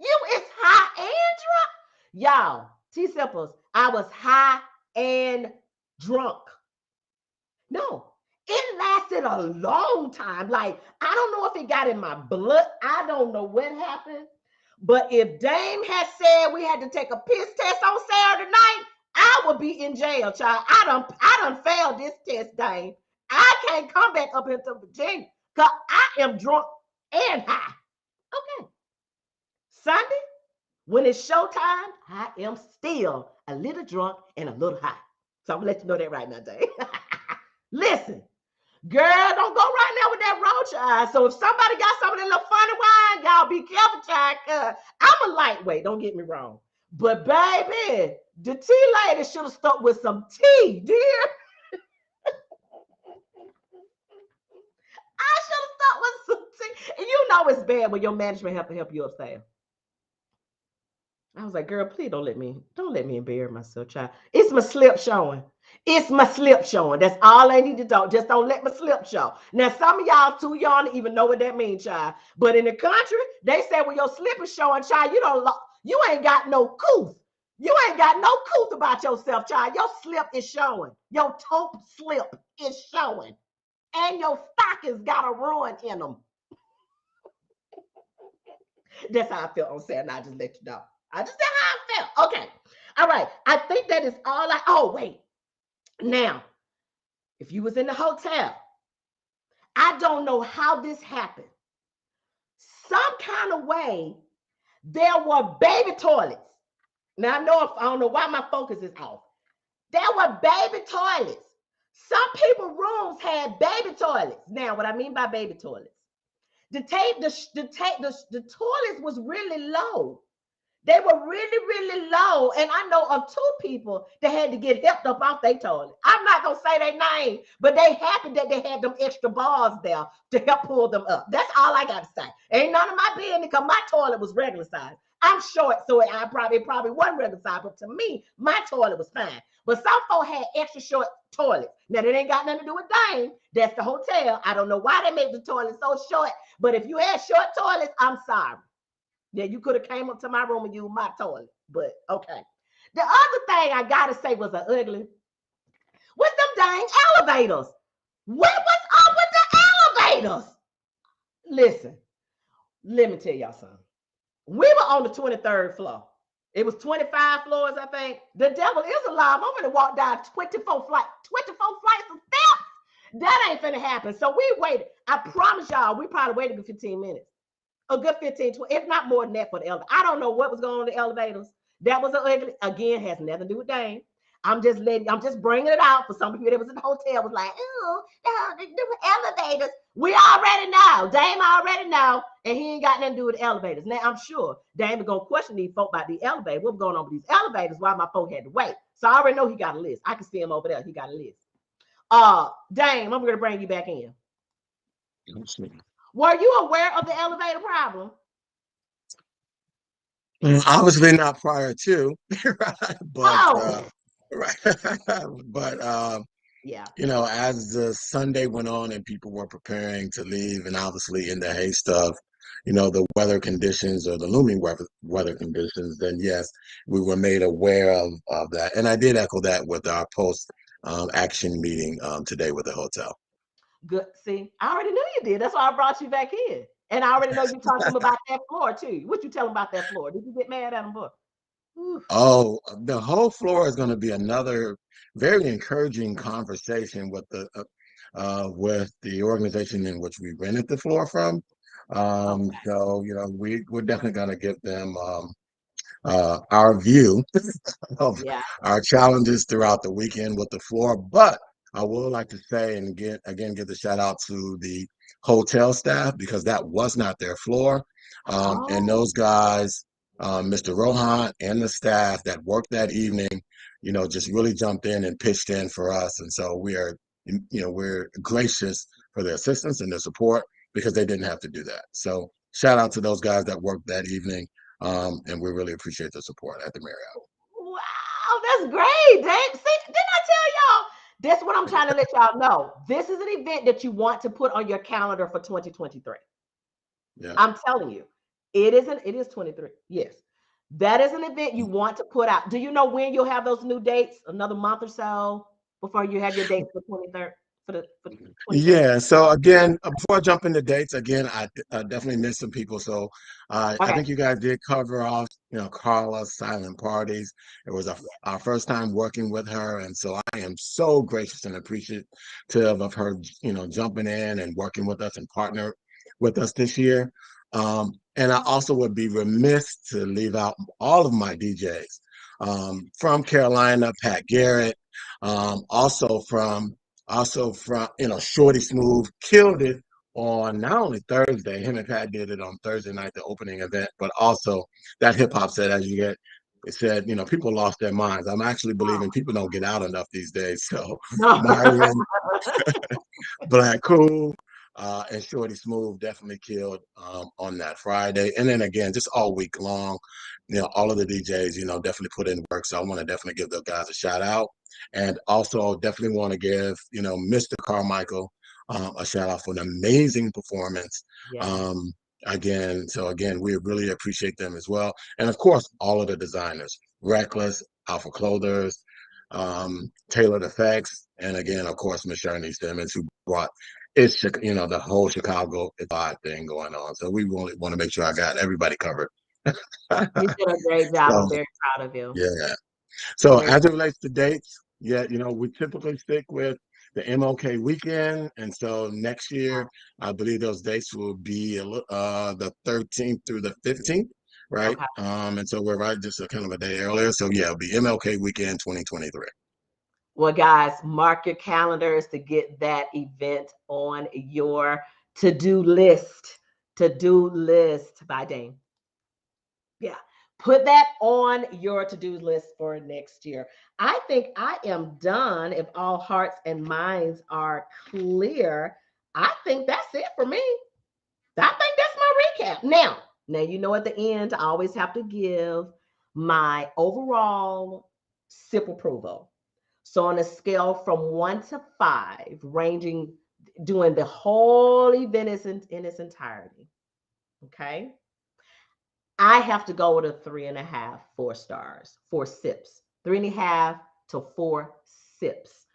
You is high and drunk. Y'all, T-Simples, I was high and drunk. No, it lasted a long time. Like, I don't know if it got in my blood. I don't know what happened. But if Dame had said we had to take a piss test on Saturday night, I would be in jail, child. I done failed this test, Dame. I can't come back up into Virginia because I am drunk and high. Okay. Sunday, when it's showtime, I am still a little drunk and a little high. So I'm gonna let you know that right now, Dame. Listen, girl, don't go right now with that roach eye. So if somebody got some of that little funny wine, y'all be careful, child. I'm a lightweight, don't get me wrong. But baby, the tea lady should have stuck with some tea, dear. I should have stuck with some tea. And you know it's bad when your management have to help you upstairs. I was like, girl, please don't let me embarrass myself, child. It's my slip showing. It's my slip showing. That's all I need to do. Just don't let my slip show. Now, some of y'all too young to even know what that means, child. But in the country, they say when your slip is showing, child, you ain't got no couth. You ain't got no couth about yourself, child. Your slip is showing. Your taupe slip is showing. And your stockings got a ruin in them. That's how I feel on Saturday. I just let you know. I just said how I felt. Okay. All right. I think that is all oh, wait. Now, if you was in the hotel, I don't know how this happened. Some kind of way, there were baby toilets. Now, I don't know why my focus is off. There were baby toilets. Some people's rooms had baby toilets. Now, what I mean by baby toilets, the toilets was really low. They were really, really low. And I know of two people that had to get helped up off their toilet. I'm not going to say their name, but they happy that they had them extra bars there to help pull them up. That's all I got to say. Ain't none of my business because my toilet was regular size. I'm short, so it probably wasn't regular size, but to me, my toilet was fine. But some folks had extra short toilets. Now, that ain't got nothing to do with Dame. That's the hotel. I don't know why they made the toilet so short, but if you had short toilets, I'm sorry. Yeah, you could have came up to my room and used my toilet, but okay. The other thing I gotta say was an ugly. What's them dang elevators? What was up with the elevators? Listen, let me tell y'all something. We were on the 23rd floor. It was 25 floors, I think. The devil is alive. I'm gonna walk down 24 flights of steps. That ain't finna happen. So we waited. I promise y'all, we probably waited for 15 minutes. A good 15, 20, if not more than that for the elevator. I don't know what was going on in the elevators. That was an ugly, again, has nothing to do with Dame. I'm just bringing it out for some people that was in the hotel was like, oh, the elevators. We already know. Dame already know, and he ain't got nothing to do with the elevators. Now, I'm sure Dame is going to question these folk about the elevator. What's going on with these elevators? Why my folk had to wait? So I already know he got a list. I can see him over there. He got a list. Dame, I'm going to bring you back in. Were you aware of the elevator problem? Obviously not prior to, right? But right. But yeah, you know, as the Sunday went on and people were preparing to leave, and obviously in the haste of, you know, the weather conditions or the looming weather conditions, then yes, we were made aware of that. And I did echo that with our post action meeting today with the hotel. Good. See, I already knew you did. That's why I brought you back in. And I already know you talked to him about that floor too. What you tell him about that floor? Did you get mad at him? Boy? Oh, the whole floor is going to be another very encouraging conversation with the organization in which we rented the floor from. Okay. So we're definitely going to give them our view of Yeah. our challenges throughout the weekend with the floor. But I would like to say and again give the shout out to the hotel staff because that was not their floor. And Oh. those guys, Mr. Rohan and the staff that worked that evening, just really jumped in and pitched in for us. And so we're gracious for their assistance and their support because they didn't have to do that. So shout out to those guys that worked that evening. And we really appreciate the support at the Marriott. Wow, that's great, Dave. See, didn't I tell y'all? That's what I'm trying to let y'all know. This is an event that you want to put on your calendar for 2023. Yeah. I'm telling you, it is 23. Yes. That is an event you want to put out. Do you know when you'll have those new dates? Another month or so before you have your dates for 23rd for 2020. Yeah. So again, before I jump into dates, again, I definitely missed some people. So I Okay. think you guys did cover off, Carla's silent parties. It was our first time working with her, and so I am so gracious and appreciative of her, jumping in and working with us and partner with us this year. And I also would be remiss to leave out all of my DJs from Carolina, Pat Garrett, also from Shorty Smooth killed it on not only Thursday. Him and Pat did it on Thursday night, the opening event, but also that hip hop set it said, people lost their minds. I'm actually believing people don't get out enough these days. So No. Myron, Black Cool, and Shorty Smooth definitely killed on that Friday. And then again, just all week long, all of the DJs, definitely put in work. So I want to definitely give those guys a shout out. And also definitely want to give, Mr. Carmichael a shout out for an amazing performance. Yeah. Um, again, we really appreciate them as well. And of course, all of the designers, Reckless, Alpha Clothers, Tailored Effects, and again, of course, Miss Shirley Simmons, who brought the whole Chicago vibe thing going on. So we really want to make sure I got everybody covered. You did a great job. I'm So very proud of you. yeah. So Very. as it relates to dates, yeah, we typically stick with the MLK weekend, and so next year I believe those dates will be the 13th through the 15th, right? Okay. And so we're right just a kind of a day earlier. So yeah, it'll be MLK weekend 2023. Well, guys, mark your calendars to get that event on your to-do list. To-do list by Dane. Yeah. Put that on your to-do list for next year. I think I am done. If all hearts and minds are clear, I think that's it for me. I think that's my recap. Now, at the end, I always have to give my overall SIP approval. So on a scale from 1 to 5, doing the whole event in its entirety. Okay. I have to go with a 3.5, 4 stars, 4 sips, 3.5 to 4 sips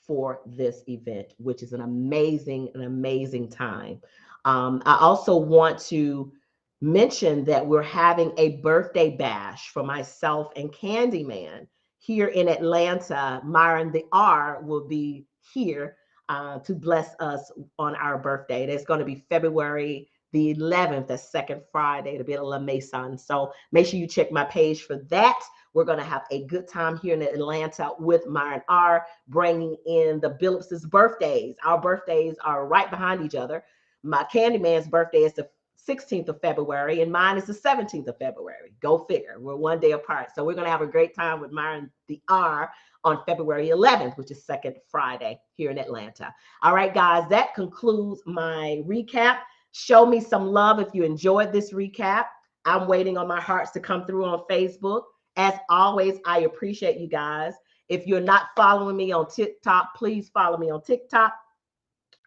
for this event, which is an amazing time. I also want to mention that we're having a birthday bash for myself and Candyman here in Atlanta. Myron the R will be here to bless us on our birthday. That's going to be February the 11th, the second Friday. It'll be at La Maison. So make sure you check my page for that. We're going to have a good time here in Atlanta with Myron R, bringing in the Billups' birthdays. Our birthdays are right behind each other. My Candyman's birthday is the 16th of February, and mine is the 17th of February. Go figure. We're one day apart. So we're going to have a great time with Myron the R on February 11th, which is second Friday here in Atlanta. All right, guys, that concludes my recap. Show me some love if you enjoyed this recap. I'm waiting on my hearts to come through on Facebook. As always, I appreciate you guys. If you're not following me on TikTok, please follow me on TikTok.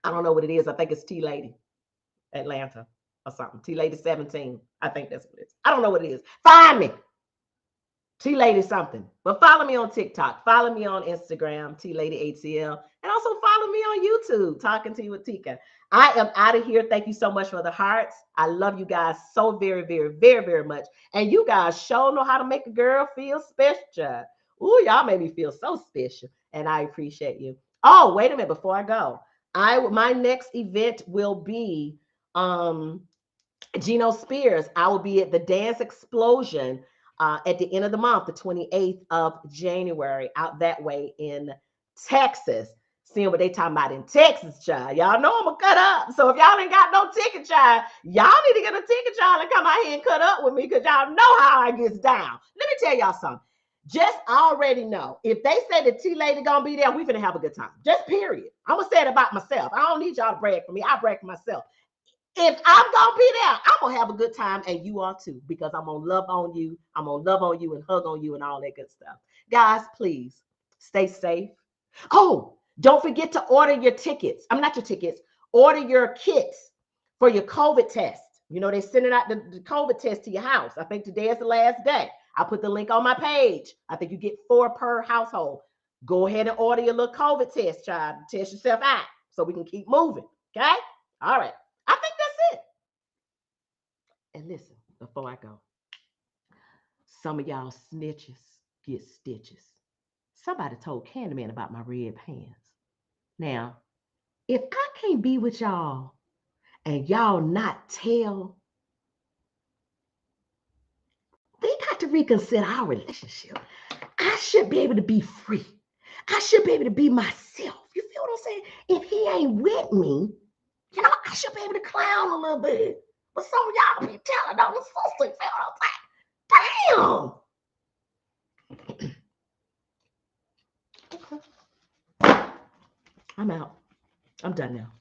I don't know what it is. I think it's T Lady Atlanta or something. T Lady 17. I think that's what it is. I don't know what it is. Find me. T Lady something. But follow me on TikTok. Follow me on Instagram, T Lady ATL. And also follow me on YouTube, Talking to You with Tika. I am out of here. Thank you so much for the hearts. I love you guys so very, very, very, very much. And you guys sure know how to make a girl feel special. Ooh, y'all made me feel so special. And I appreciate you. Oh, wait a minute before I go. My next event will be Geno Spears. I will be at the Dance Explosion at the end of the month, the 28th of January, out that way in Texas. Seeing what they talking about in Texas, child. Y'all know I'm gonna cut up. So if y'all ain't got no ticket, child, y'all need to get a ticket, child, and come out here and cut up with me because y'all know how I gets down. Let me tell y'all something. Just already know if they say the T Lady gonna be there, we finna have a good time. Just period. I'm gonna say it about myself. I don't need y'all to brag for me. I brag for myself. If I'm gonna be there, I'm gonna have a good time, and you are too, because I'm gonna love on you. I'm gonna love on you and hug on you and all that good stuff. Guys, please stay safe. Oh, don't forget to order your tickets. I'm not your tickets. Order your kits for your COVID test. You know, they're sending out the COVID test to your house. I think today is the last day. I'll put the link on my page. I think you get 4 per household. Go ahead and order your little COVID test, child. Test yourself out so we can keep moving. Okay? All right. I think that's it. And listen, before I go, some of y'all snitches get stitches. Somebody told Candyman about my red pants. Now, if I can't be with y'all and y'all not tell, we got to reconsider our relationship. I should be able to be free. I should be able to be myself. You feel what I'm saying? If he ain't with me, you know, I should be able to clown a little bit. But some of y'all be telling on the sister, you feel what I'm saying? Damn. I'm out. I'm done now.